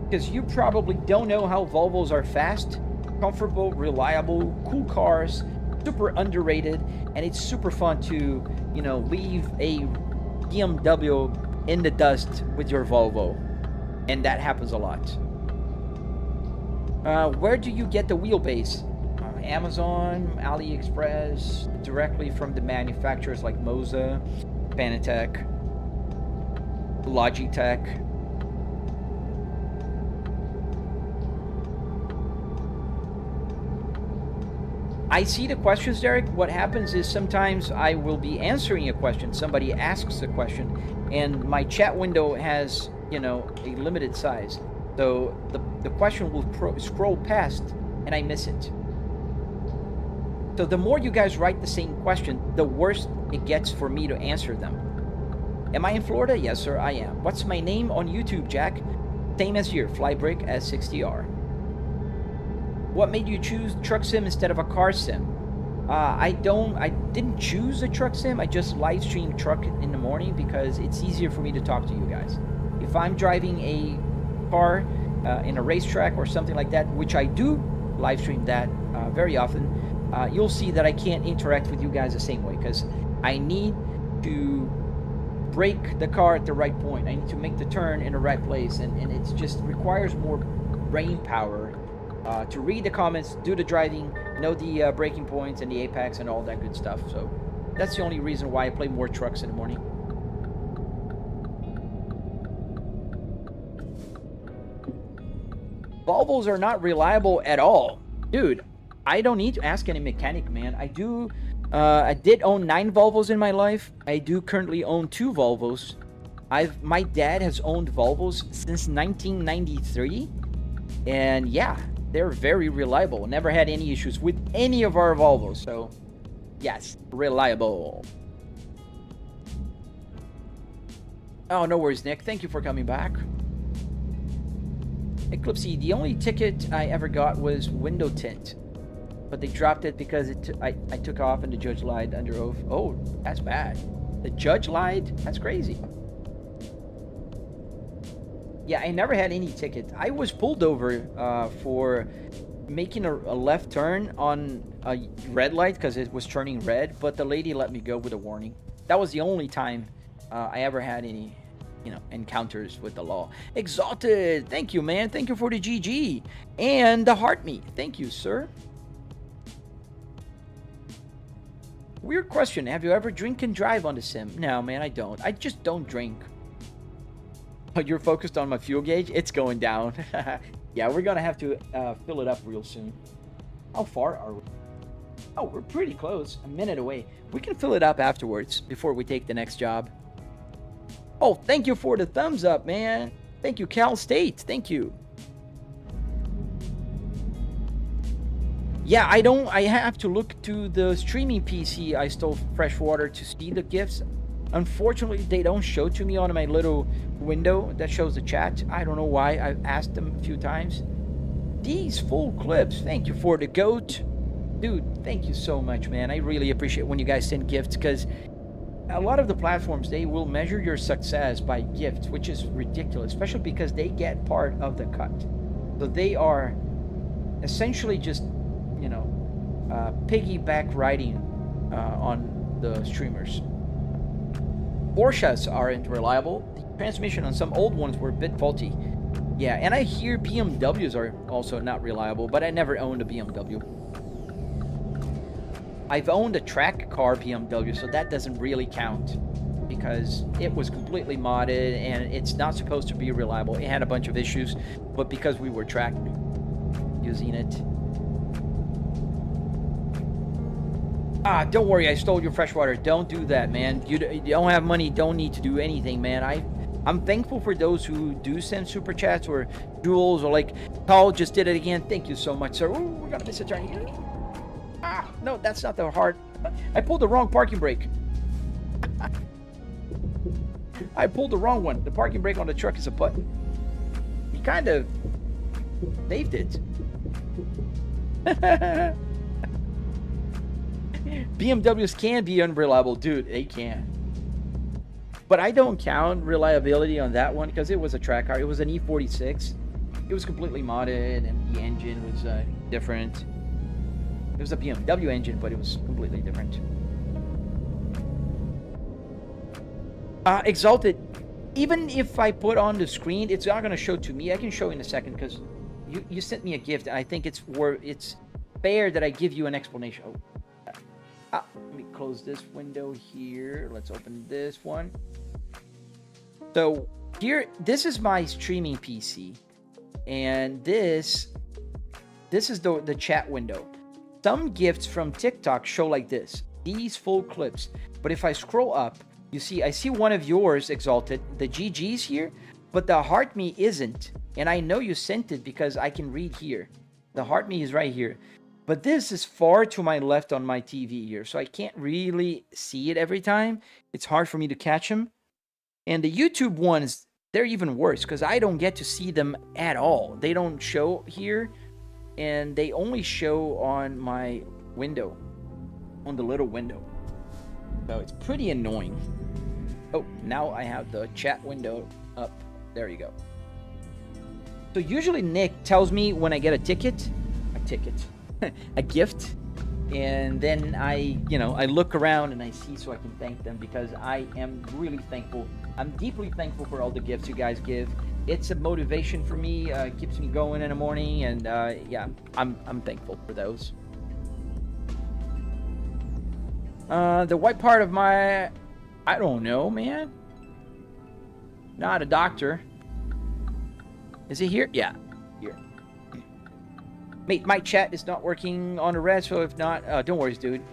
Because you probably don't know how Volvos are fast, comfortable, reliable, cool cars, super underrated, and it's super fun to, you know, leave a BMW in the dust with your Volvo. And that happens a lot. Where do you get the wheelbase? Amazon, AliExpress, directly from the manufacturers like Moza, Fanatec, Logitech. I see the questions, Derek. What happens is sometimes I will be answering a question. Somebody asks a question, and my chat window has, you know, a limited size. So the question will scroll past and I miss it. So the more you guys write the same question, the worse it gets for me to answer them. Am I in Florida? Yes, sir, I am. What's my name on YouTube, Jack? Same as here, Flybrick S60R. What made you choose truck sim instead of a car sim? I didn't choose a truck sim. I just live stream truck in the morning because it's easier for me to talk to you guys. If I'm driving a car in a racetrack or something like that, which I do live stream that very often, you'll see that I can't interact with you guys the same way because I need to brake the car at the right point. I need to make the turn in the right place, and it just requires more brain power to read the comments, do the driving, know the braking points and the apex and all that good stuff. So that's the only reason why I play more trucks in the morning. Volvos are not reliable at all. Dude, I don't need to ask any mechanic, man. I did own 9 Volvos in my life. I do currently own 2 Volvos. My dad has owned Volvos since 1993. And yeah, they're very reliable. Never had any issues with any of our Volvos. So yes, reliable. Oh, no worries, Nick. Thank you for coming back. Eclipsey, the only ticket I ever got was window tint, but they dropped it because I took off and the judge lied under oath. Oh, that's bad. The judge lied? That's crazy. Yeah, I never had any ticket. I was pulled over for making a left turn on a red light because it was turning red, but the lady let me go with a warning. That was the only time I ever had any encounters with the law. Exalted, thank you, man. Thank you for the GG and the heart meat. Thank you, sir. Weird question. Have you ever drink and drive on the sim? No, man, I don't. I just don't drink. But you're focused on my fuel gauge? It's going down. Yeah, we're gonna have to fill it up real soon. How far are we? Oh, we're pretty close. A minute away. We can fill it up afterwards before we take the next job. Oh, thank you for the thumbs up, man. Thank you, Cal State. Thank you. Yeah, I have to look to the streaming PC I stole Freshwater to see the gifts. Unfortunately, they don't show to me on my little window that shows the chat. I don't know why. I've asked them a few times. These full clips. Thank you for the goat. Dude, thank you so much, man. I really appreciate when you guys send gifts because a lot of the platforms, they will measure your success by gifts, which is ridiculous, especially because they get part of the cut. So they are essentially just, piggyback riding on the streamers. Porsches aren't reliable. The transmission on some old ones were a bit faulty. Yeah, and I hear BMWs are also not reliable, but I never owned a BMW. I've owned a track car BMW, so that doesn't really count because it was completely modded and it's not supposed to be reliable. It had a bunch of issues, but because we were track using it. Don't worry, I stole your freshwater. Don't do that, man. You don't have money, don't need to do anything, man. I'm thankful for those who do send super chats or jewels or like Paul just did it again. Thank you so much, sir. Ooh, we're gonna miss a turn here. No, that's not the hard. I pulled the wrong parking brake. I pulled the wrong one. The parking brake on the truck is a button. He kind of saved it. BMWs can be unreliable, dude. They can. But I don't count reliability on that one because it was a track car. It was an E46. It was completely modded and the engine was different. It was a BMW engine, but it was completely different. Exalted. Even if I put on the screen, it's not going to show to me. I can show in a second because you sent me a gift. And I think it's fair that I give you an explanation. Let me close this window here. Let's open this one. So here, this is my streaming PC. And this is the chat window. Some gifts from TikTok show like this. These full clips. But if I scroll up, you see, I see one of yours, Exalted. The GG's here, but the heart me isn't. And I know you sent it because I can read here. The heart me is right here. But this is far to my left on my TV here, so I can't really see it every time. It's hard for me to catch them. And the YouTube ones, they're even worse because I don't get to see them at all. They don't show here, and they only show on my window, on the little window. So it's pretty annoying. Oh, now I have the chat window up. There you go. So usually Nick tells me when I get a ticket, a gift, and then I look around and I see so I can thank them because I am really thankful. I'm deeply thankful for all the gifts you guys give. It's a motivation for me, keeps me going in the morning, and yeah, I'm thankful for those. The white part of my, I don't know, man. Not a doctor. Is he here? Yeah, here. Mate, my chat is not working on the red, so if not, don't worry, dude.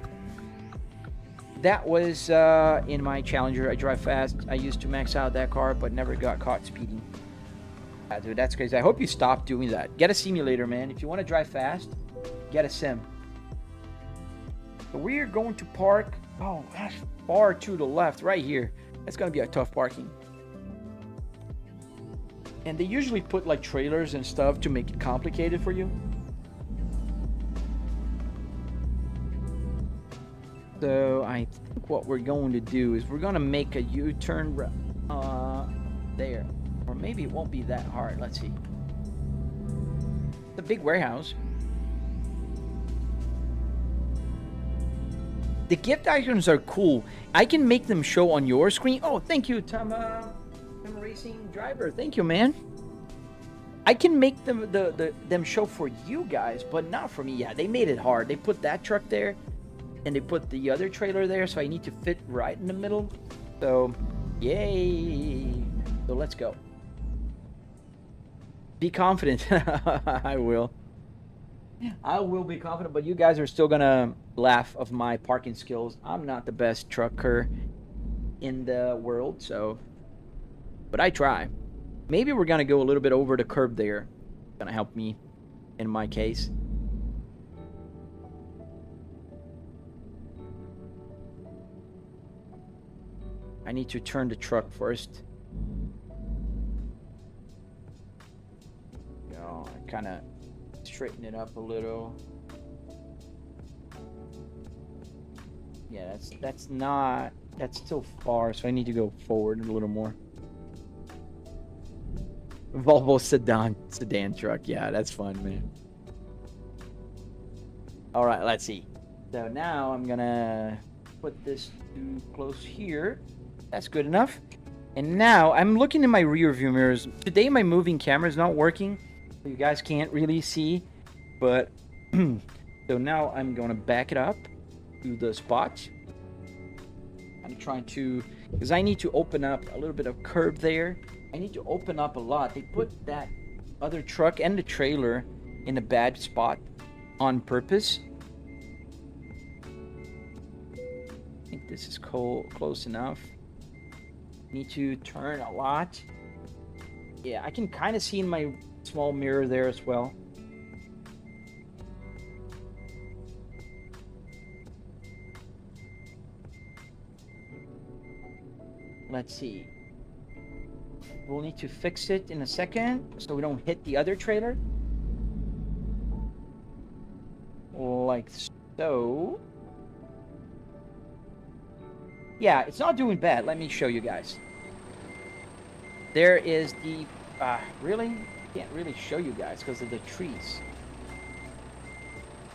That was in my Challenger. I drive fast. I used to max out that car, but never got caught speeding. Yeah, dude, that's crazy. I hope you stop doing that. Get a simulator, man. If you want to drive fast, get a sim. So we're going to park. Oh, that's far to the left, right here. That's going to be a tough parking. And they usually put like trailers and stuff to make it complicated for you. So I think what we're going to do is we're going to make a U-turn there. Or maybe it won't be that hard. Let's see. It's a big warehouse. The gift icons are cool. I can make them show on your screen. Oh, thank you, Tom Racing Driver. Thank you, man. I can make them them show for you guys, but not for me. Yeah, they made it hard. They put that truck there, and they put the other trailer there, so I need to fit right in the middle. So, yay! So let's go. Be confident. I will. I will be confident, but you guys are still gonna laugh of my parking skills. I'm not the best trucker in the world, so, but I try. Maybe we're gonna go a little bit over the curb there. It's gonna help me in my case. I need to turn the truck first. You know, I kind of straighten it up a little. Yeah, that's still far, so I need to go forward a little more. Volvo sedan truck. Yeah, that's fun, man. All right, let's see. So now I'm gonna put this too close here. That's good enough. And now I'm looking in my rear view mirrors. Today my moving camera is not working, so you guys can't really see. But so now I'm gonna back it up to the spot. I'm trying to, because I need to open up a little bit of curb there. I need to open up a lot. They put that other truck and the trailer in a bad spot on purpose. I think this is close enough. Need to turn a lot. Yeah, I can kind of see in my small mirror there as well. Let's see. We'll need to fix it in a second so we don't hit the other trailer. Like so. Yeah, it's not doing bad. Let me show you guys. There is the... really? Can't really show you guys because of the trees.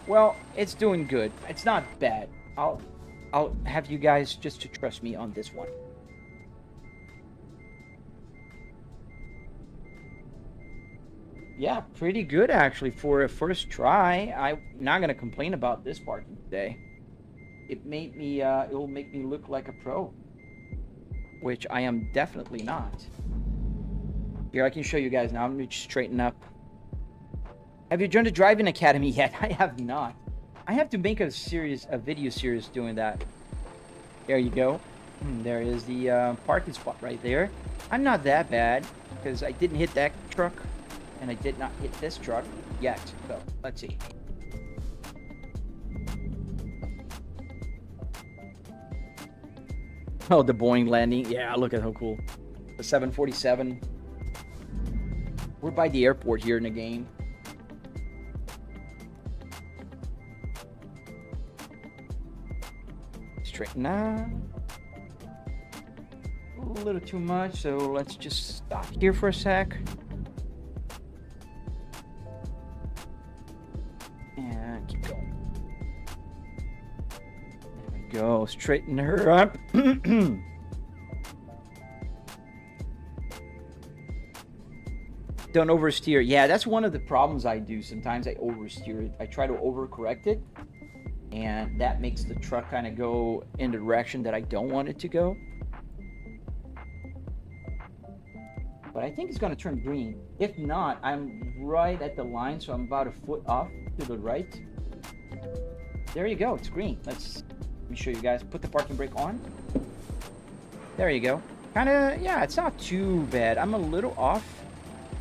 Well, it's doing good. It's not bad. I'll have you guys just to trust me on this one. Yeah, pretty good actually for a first try. I'm not gonna complain about this parking today. It made me, it will make me look like a pro, which I am definitely not. Here, I can show you guys now. I'm gonna straighten up. Have you joined the driving academy yet? I have not. I have to make a video series doing that. There you go. There is the parking spot right there. I'm not that bad because I didn't hit that truck and I did not hit this truck. yet. So let's see. Oh, the Boeing landing. Yeah, look at how cool. The 747. We're by the airport here in the game. Straighten out. A little too much, so let's just stop here for a sec. And keep going. There we go. Straighten her up. Don't oversteer. Yeah, that's one of the problems I do. Sometimes I oversteer it. I try to overcorrect it, and that makes the truck kind of go in the direction that I don't want it to go. But I think it's going to turn green. If not, I'm right at the line, so I'm about a foot off to the right. There you go. It's green. Let me show you guys. Put the parking brake on. There you go. Kind of, yeah, it's not too bad. I'm a little off.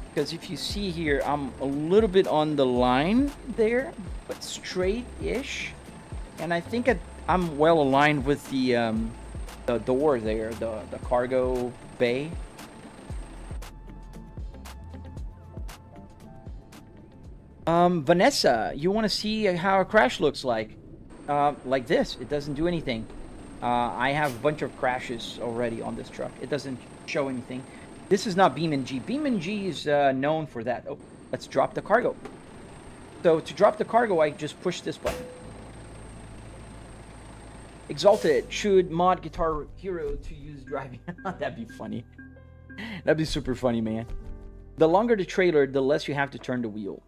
Because if you see here, I'm a little bit on the line there, but straight-ish. And I think I'm well aligned with the door there, the cargo bay. Vanessa, you want to see how a crash looks like? Like this. It doesn't do anything. I have a bunch of crashes already on this truck. It doesn't show anything. This is not BeamNG. BeamNG is known for that. Oh, let's drop the cargo. So to drop the cargo, I just push this button. Exalted should mod Guitar Hero to use driving. That'd be funny. That'd be super funny, man. The longer the trailer, the less you have to turn the wheel.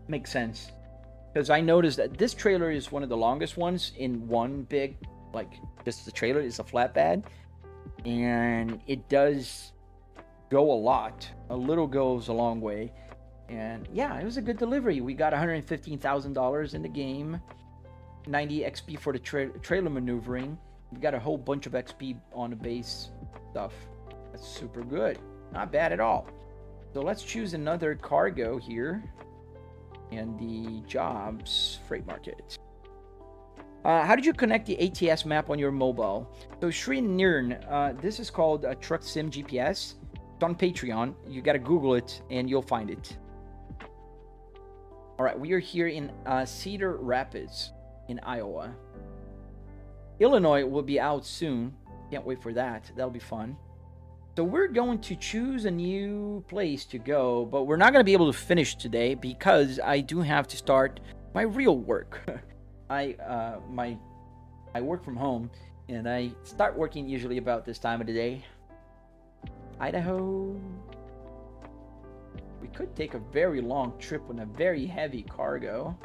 Makes sense. Because I noticed that this trailer is one of the longest ones in one big, like, just the trailer is a flatbed. And it does go a lot. A little goes a long way. And yeah, it was a good delivery. We got $115,000 in the game. 90 XP for the trailer maneuvering. We got a whole bunch of XP on the base stuff. That's super good. Not bad at all. So let's choose another cargo here. And the jobs freight market. How did you connect the ATS map on your mobile? So Srinirn, this is called a Truck Sim GPS. It's on Patreon. You got to Google it and you'll find it. All right, we are here in Cedar Rapids in Iowa. Illinois will be out soon. Can't wait for that. That'll be fun. So we're going to choose a new place to go, but we're not going to be able to finish today because I do have to start my real work. I work from home and I start working usually about this time of the day. Idaho. We could take a very long trip on a very heavy cargo.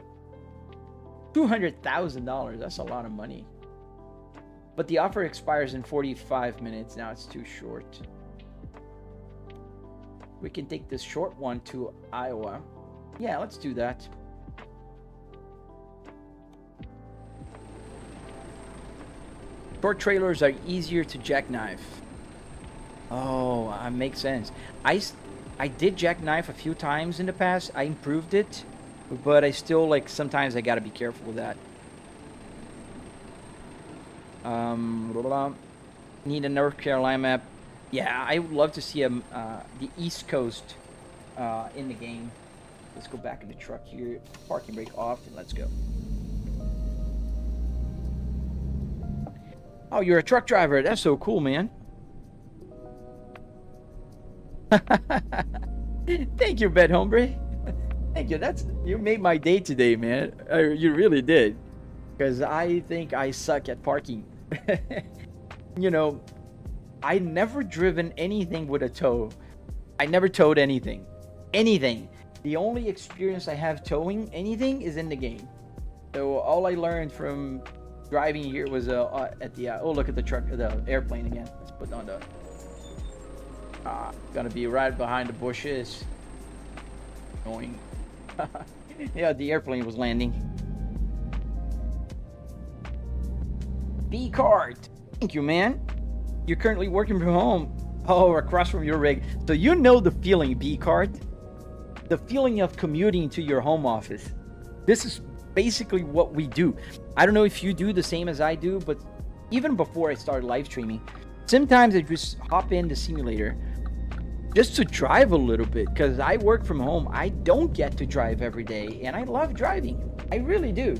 $200,000. That's a lot of money. But the offer expires in 45 minutes. Now it's too short. We can take this short one to Iowa. Yeah, let's do that. Short trailers are easier to jackknife. Oh, makes sense. I did jackknife a few times in the past. I improved it, but I still, like, sometimes I gotta be careful with that. Need a North Carolina map. Yeah, I would love to see the East Coast in the game. Let's go back in the truck here. Parking brake off, and let's go. Oh, you're a truck driver. That's so cool, man. Thank you, Bed Hombre. Thank you. You made my day today, man. You really did. Because I think I suck at parking. You know, I never driven anything with a tow. I never towed anything. Anything. The only experience I have towing anything is in the game. So all I learned from driving here was at the oh, look at the truck, the airplane again. Let's put on the gonna be right behind the bushes. Going. Yeah, the airplane was landing. B-card. Thank you, man. You're currently working from home. Oh, across from your rig. So you know the feeling, B-card. the feeling of commuting to your home office. This is basically what we do. I don't know if you do the same as I do, but even before I started live streaming, sometimes I just hop in the simulator just to drive a little bit, because I work from home. I don't get to drive every day, and I love driving. I really do.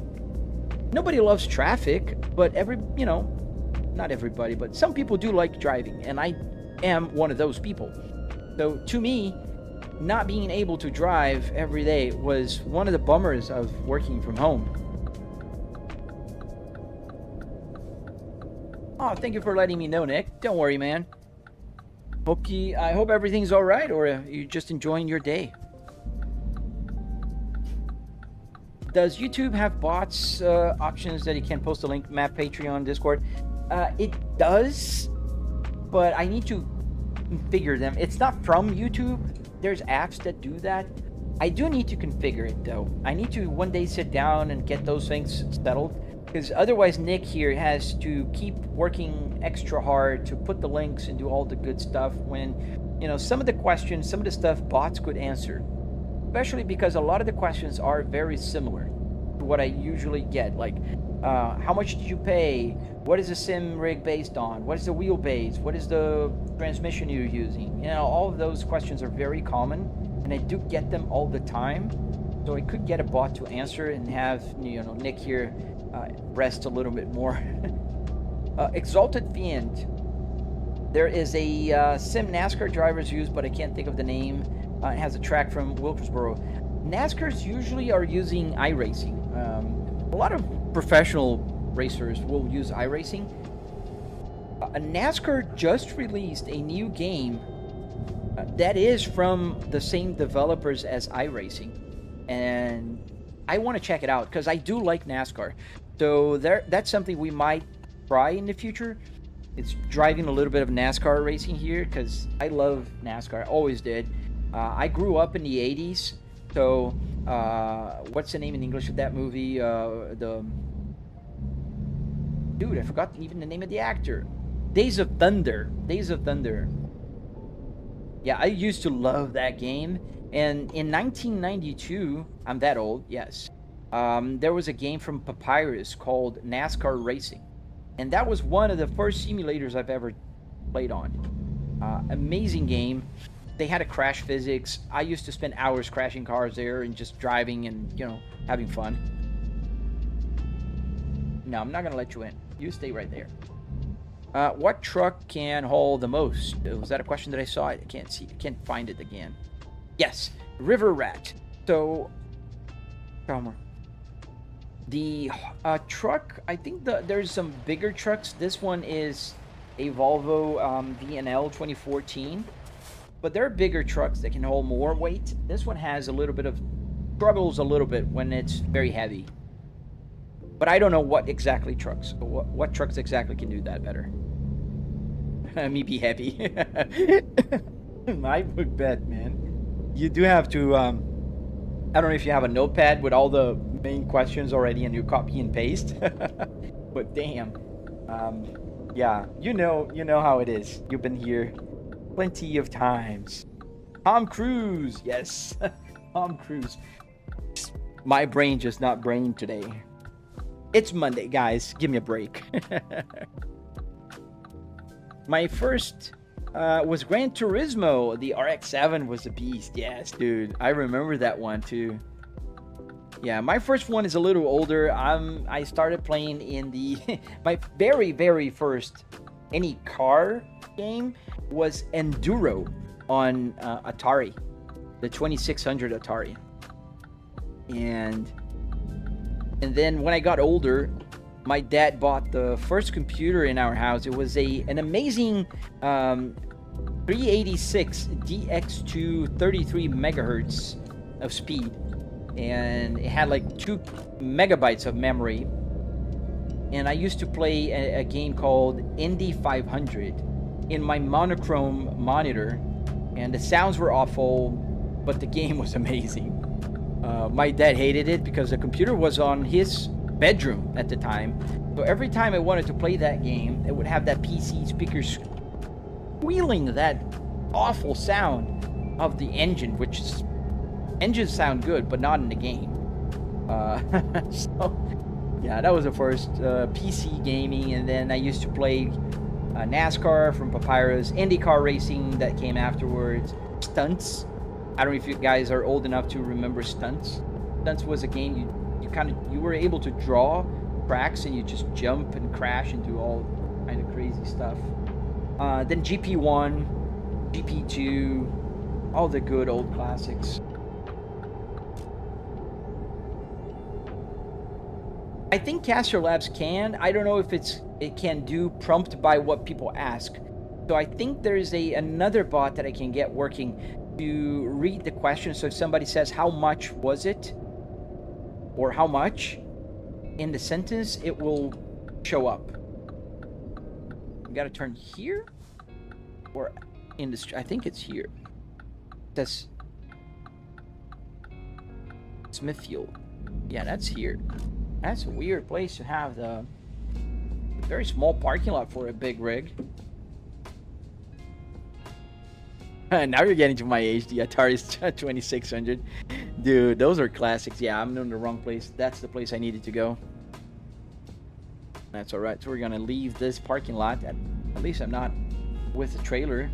Nobody loves traffic, but not everybody, but some people do like driving, and I am one of those people. So to me, not being able to drive every day was one of the bummers of working from home. Oh, thank you for letting me know, Nick. Don't worry, man. I hope everything's all right, or you're just enjoying your day. Does YouTube have bots options that you can post a link, map, Patreon, Discord? It does, but I need to configure them. It's not from YouTube. There's apps that do that. I do need to configure it, though. I need to one day sit down and get those things settled, because otherwise Nick here has to keep working extra hard to put the links and do all the good stuff when, some of the questions, some of the stuff bots could answer. Especially because a lot of the questions are very similar to what I usually get. Like, how much did you pay? What is the sim rig based on? What is the wheelbase? What is the transmission you're using? All of those questions are very common, and I do get them all the time. So I could get a bot to answer and have, Nick here rest a little bit more. Exalted Fiend. There is a sim NASCAR drivers use, but I can't think of the name. It has a track from Wilkesboro. NASCARs usually are using iRacing. A lot of professional racers will use iRacing. NASCAR just released a new game that is from the same developers as iRacing, and I want to check it out because I do like NASCAR. So that's something we might try in the future. It's driving a little bit of NASCAR racing here because I love NASCAR. I always did. I grew up in the 80s. So, what's the name in English of that movie? Dude, I forgot even the name of the actor. Days of Thunder. Days of Thunder. Yeah, I used to love that game. And in 1992, I'm that old, yes. There was a game from Papyrus called NASCAR Racing. And that was one of the first simulators I've ever played on. Amazing game. They had a crash physics. I used to spend hours crashing cars there and just driving and, having fun. No, I'm not going to let you in. You stay right there. What truck can haul the most? Was that a question that I saw? I can't see. I can't find it again. Yes, River Rat. So, the truck, I think there's some bigger trucks. This one is a Volvo VNL 2014. But there are bigger trucks that can hold more weight. This one has a little bit of struggles a little bit when it's very heavy. But I don't know what exactly trucks. What trucks exactly can do that better? Me be heavy. I would bet, man. You do have to. I don't know if you have a notepad with all the main questions already and you copy and paste. But damn. Yeah, you know how it is. You've been here plenty of times. Tom Cruise, yes. Tom Cruise. My brain just not brain today. It's Monday, guys. Give me a break. My first was Gran Turismo. The RX-7 was a beast. Yes, dude. I remember that one too. Yeah, my first one is a little older. I started playing in the my very, very first any car game was Enduro on Atari, the 2600 Atari. And then when I got older, my dad bought the first computer in our house. It was an amazing 386 DX2 33 megahertz of speed, and it had like 2 megabytes of memory. And I used to play a game called Indy 500 in my monochrome monitor, and the sounds were awful, but the game was amazing. My dad hated it because the computer was on his bedroom at the time. So every time I wanted to play that game, it would have that PC speaker squealing that awful sound of the engine, which is Engines sound good, but not in the game. So yeah, that was the first PC gaming, and then I used to play NASCAR from Papyrus, IndyCar racing that came afterwards, Stunts. I don't know if you guys are old enough to remember Stunts. Stunts was a game you were able to draw tracks and you just jump and crash into all kind of crazy stuff. Then GP1, GP2, all the good old classics. I think Caster Labs can. I don't know if it can do prompt by what people ask. So I think there's another bot that I can get working to read the question. So if somebody says how much was it, or how much in the sentence, it will show up. We gotta turn here, or in the. I think it's here. That's Smithfield. Yeah, that's here. That's a weird place to have the very small parking lot for a big rig. Now you're getting to my age. The Atari's 2600. Dude, those are classics. Yeah, I'm in the wrong place. That's the place I needed to go. That's alright. So we're going to leave this parking lot. At least I'm not with the trailer.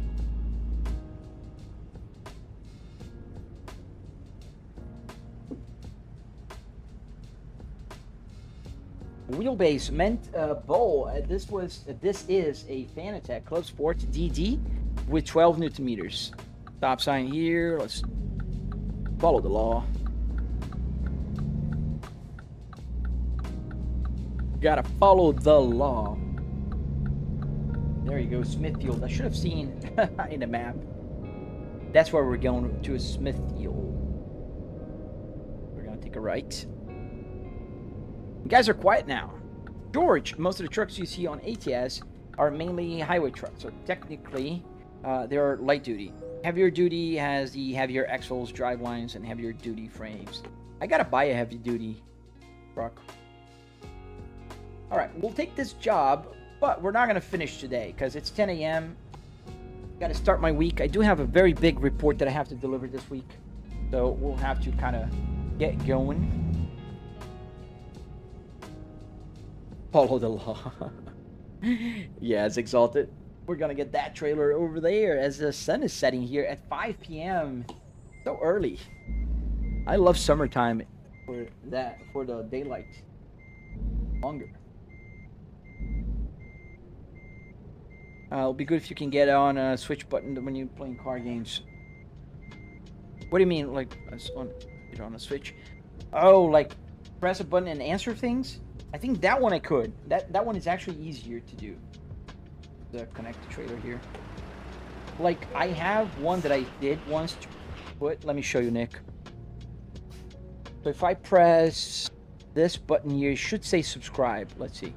Wheelbase meant bowl. This is a Fanatec Clubsport DD with 12 Newton meters. Stop sign here. Let's follow the law. Gotta follow the law. There you go, Smithfield. I should have seen in the map. That's where we're going, to a Smithfield. We're gonna take a right. You guys are quiet now. George, most of the trucks you see on ATS are mainly highway trucks, so technically they are light duty. Heavier duty has the heavier axles, drive lines, and heavier duty frames. I gotta buy a heavy duty truck. Alright, we'll take this job, but we're not gonna finish today because it's 10 a.m. Gotta start my week. I do have a very big report that I have to deliver this week, so we'll have to kind of get going. Follow the law. Yeah, it's exalted. We're gonna get that trailer over there as the sun is setting here at 5 p.m. So early. I love summertime for the daylight longer. It'll be good if you can get on a switch button when you're playing car games. What do you mean, like on a switch? Oh, like press a button and answer things? I think that one I could. That one is actually easier to do. Connect the trailer here. Like, I have one that I did once to put. Let me show you, Nick. So if I press this button here, it should say subscribe. Let's see.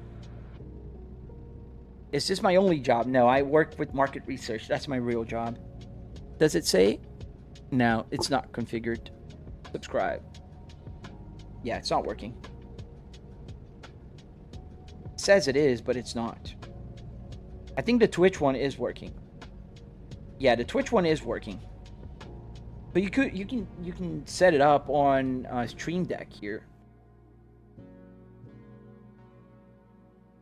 Is this my only job? No, I work with market research. That's my real job. Does it say? No, it's not configured. Subscribe. Yeah, it's not working. It says it is, but it's not. I think the Twitch one is working. Yeah, the Twitch one is working. But you can set it up on Stream Deck here.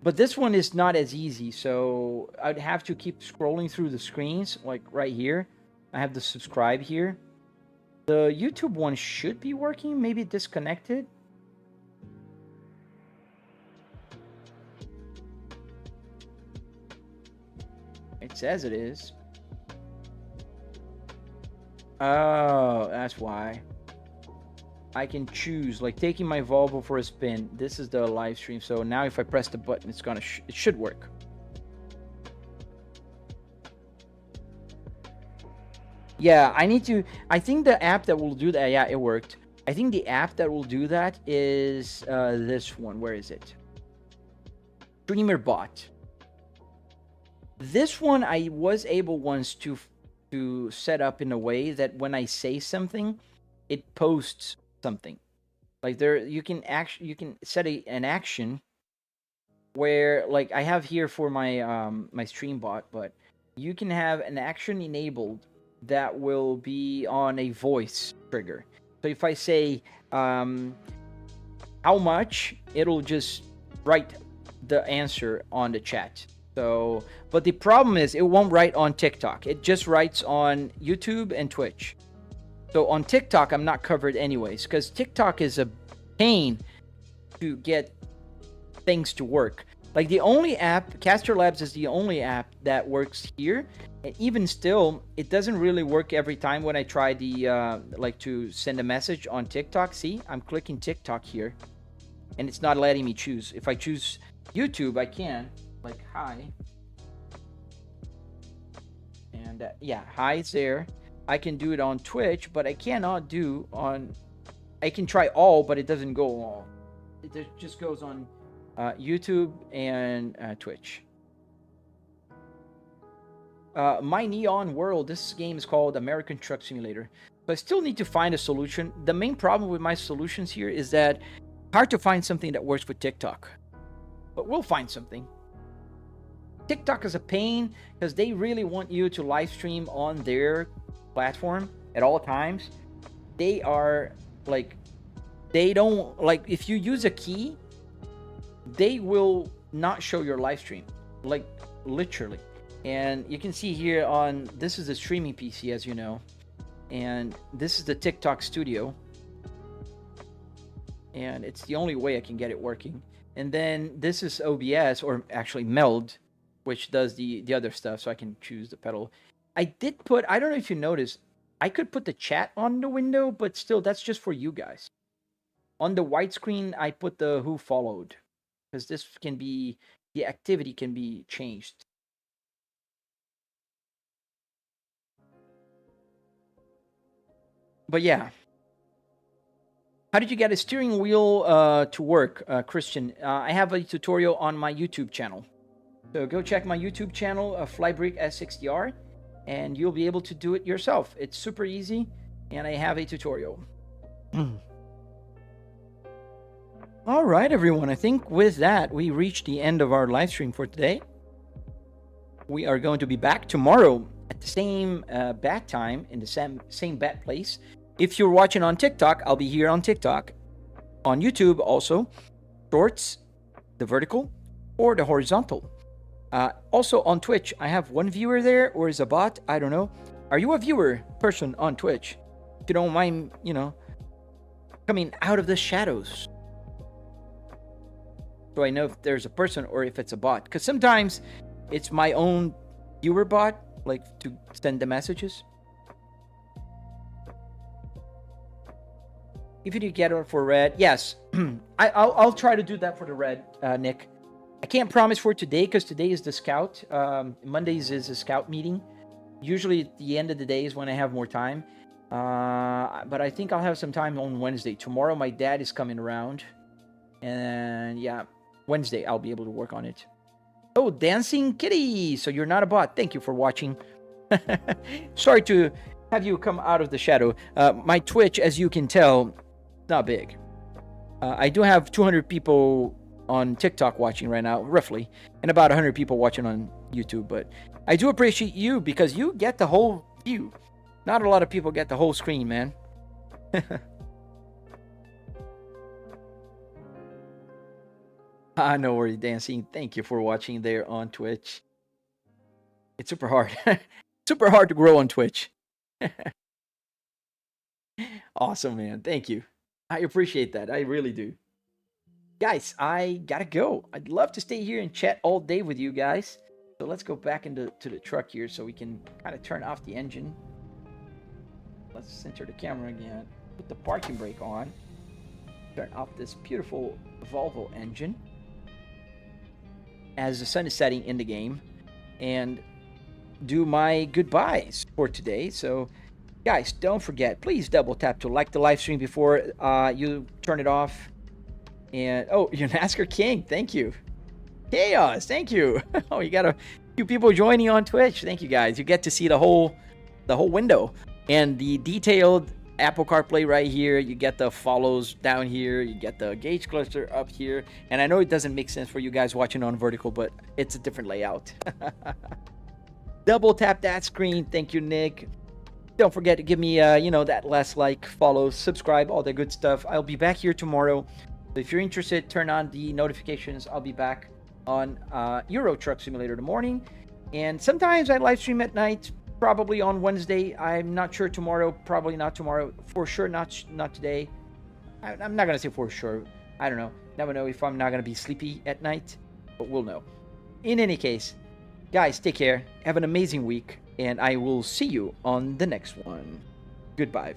But this one is not as easy, so I'd have to keep scrolling through the screens, like right here. I have the subscribe here. The YouTube one should be working, maybe disconnected. It says it is. Oh, that's why. I can choose, like taking my Volvo for a spin. This is the live stream. So now if I press the button, it's gonna it should work. Yeah, I think the app that will do that, yeah, it worked. I think the app that will do that is this one. Where is it? Streamer Bot. This one I was able once to set up in a way that when I say something, it posts something. Like there, you can set an action where, like I have here for my my stream bot, but you can have an action enabled that will be on a voice trigger. So if I say how much, it'll just write the answer on the chat. So, but the problem is it won't write on TikTok. It just writes on YouTube and Twitch. So on TikTok, I'm not covered anyways, because TikTok is a pain to get things to work. Like the only app, Caster Labs is the only app that works here. And even still, it doesn't really work every time when I try the, like to send a message on TikTok. See, I'm clicking TikTok here and it's not letting me choose. If I choose YouTube, I can. Like hi, and yeah, hi is there. I can do it on Twitch, but I cannot do on, I can try all, but it doesn't go all. It just goes on YouTube and Twitch. My Neon World, this game is called American Truck Simulator, but I still need to find a solution. The main problem with my solutions here is that hard to find something that works with TikTok, but we'll find something. TikTok is a pain because they really want you to live stream on their platform at all times. They are like, they don't like, if you use a key, they will not show your live stream, like literally. And you can see here on, this is the streaming PC, as you know, and this is the TikTok studio, and it's the only way I can get it working. And then this is OBS, or actually Meld, which does the other stuff, so I can choose the pedal. I did put, I don't know if you noticed, I could put the chat on the window, but still, that's just for you guys. On the widescreen, I put the who followed, because this can be, the activity can be changed. But yeah. How did you get a steering wheel to work, Christian? I have a tutorial on my YouTube channel. So go check my YouTube channel, Flybrick S60R, and you'll be able to do it yourself. It's super easy, and I have a tutorial. All right, everyone. I think with that, we reached the end of our live stream for today. We are going to be back tomorrow at the same bat time in the same bat place. If you're watching on TikTok, I'll be here on TikTok. On YouTube also, shorts, the vertical or the horizontal. Also on Twitch, I have one viewer there, or is a bot, I don't know. Are you a viewer person on Twitch? If you don't mind, you know, coming out of the shadows, so I know if there's a person or if it's a bot. Because sometimes it's my own viewer bot, like to send the messages. If you get it for red, yes, I'll try to do that for the red, Nick. I can't promise for today because today is the scout. Mondays is a scout meeting. Usually at the end of the day is when I have more time. But I think I'll have some time on Wednesday. Tomorrow my dad is coming around. And yeah, Wednesday I'll be able to work on it. Oh, Dancing Kitty! So you're not a bot. Thank you for watching. Sorry to have you come out of the shadow. My Twitch, as you can tell, not big. I do have 200 people on TikTok watching right now, roughly, and about 100 people watching on YouTube. But I do appreciate you because you get the whole view. Not a lot of people get the whole screen, man. No worries, Dancing. Thank you for watching there on Twitch. It's super hard. Super hard to grow on Twitch. Awesome, man. Thank you. I appreciate that. I really do. Guys, I gotta go. I'd love to stay here and chat all day with you guys. So let's go back into the truck here so we can kind of turn off the engine. Let's center the camera again. Put the parking brake on. Turn off this beautiful Volvo engine as the sun is setting in the game. And do my goodbyes for today. So guys, don't forget, please double tap to like the live stream before you turn it off. And oh, you're NASCAR King, thank you. Chaos, thank you. Oh, you got a few people joining on Twitch. Thank you guys. You get to see the whole window and the detailed Apple CarPlay right here. You get the follows down here. You get the gauge cluster up here. And I know it doesn't make sense for you guys watching on vertical, but it's a different layout. Double tap that screen. Thank you, Nick. Don't forget to give me, that last like, follow, subscribe, all that good stuff. I'll be back here tomorrow. So if you're interested, turn on the notifications. I'll be back on Euro Truck Simulator in the morning. And sometimes I live stream at night, probably on Wednesday. I'm not sure tomorrow, probably not tomorrow. For sure, not today. I'm not going to say for sure. I don't know. Never know if I'm not going to be sleepy at night, but we'll know. In any case, guys, take care. Have an amazing week, and I will see you on the next one. Goodbye.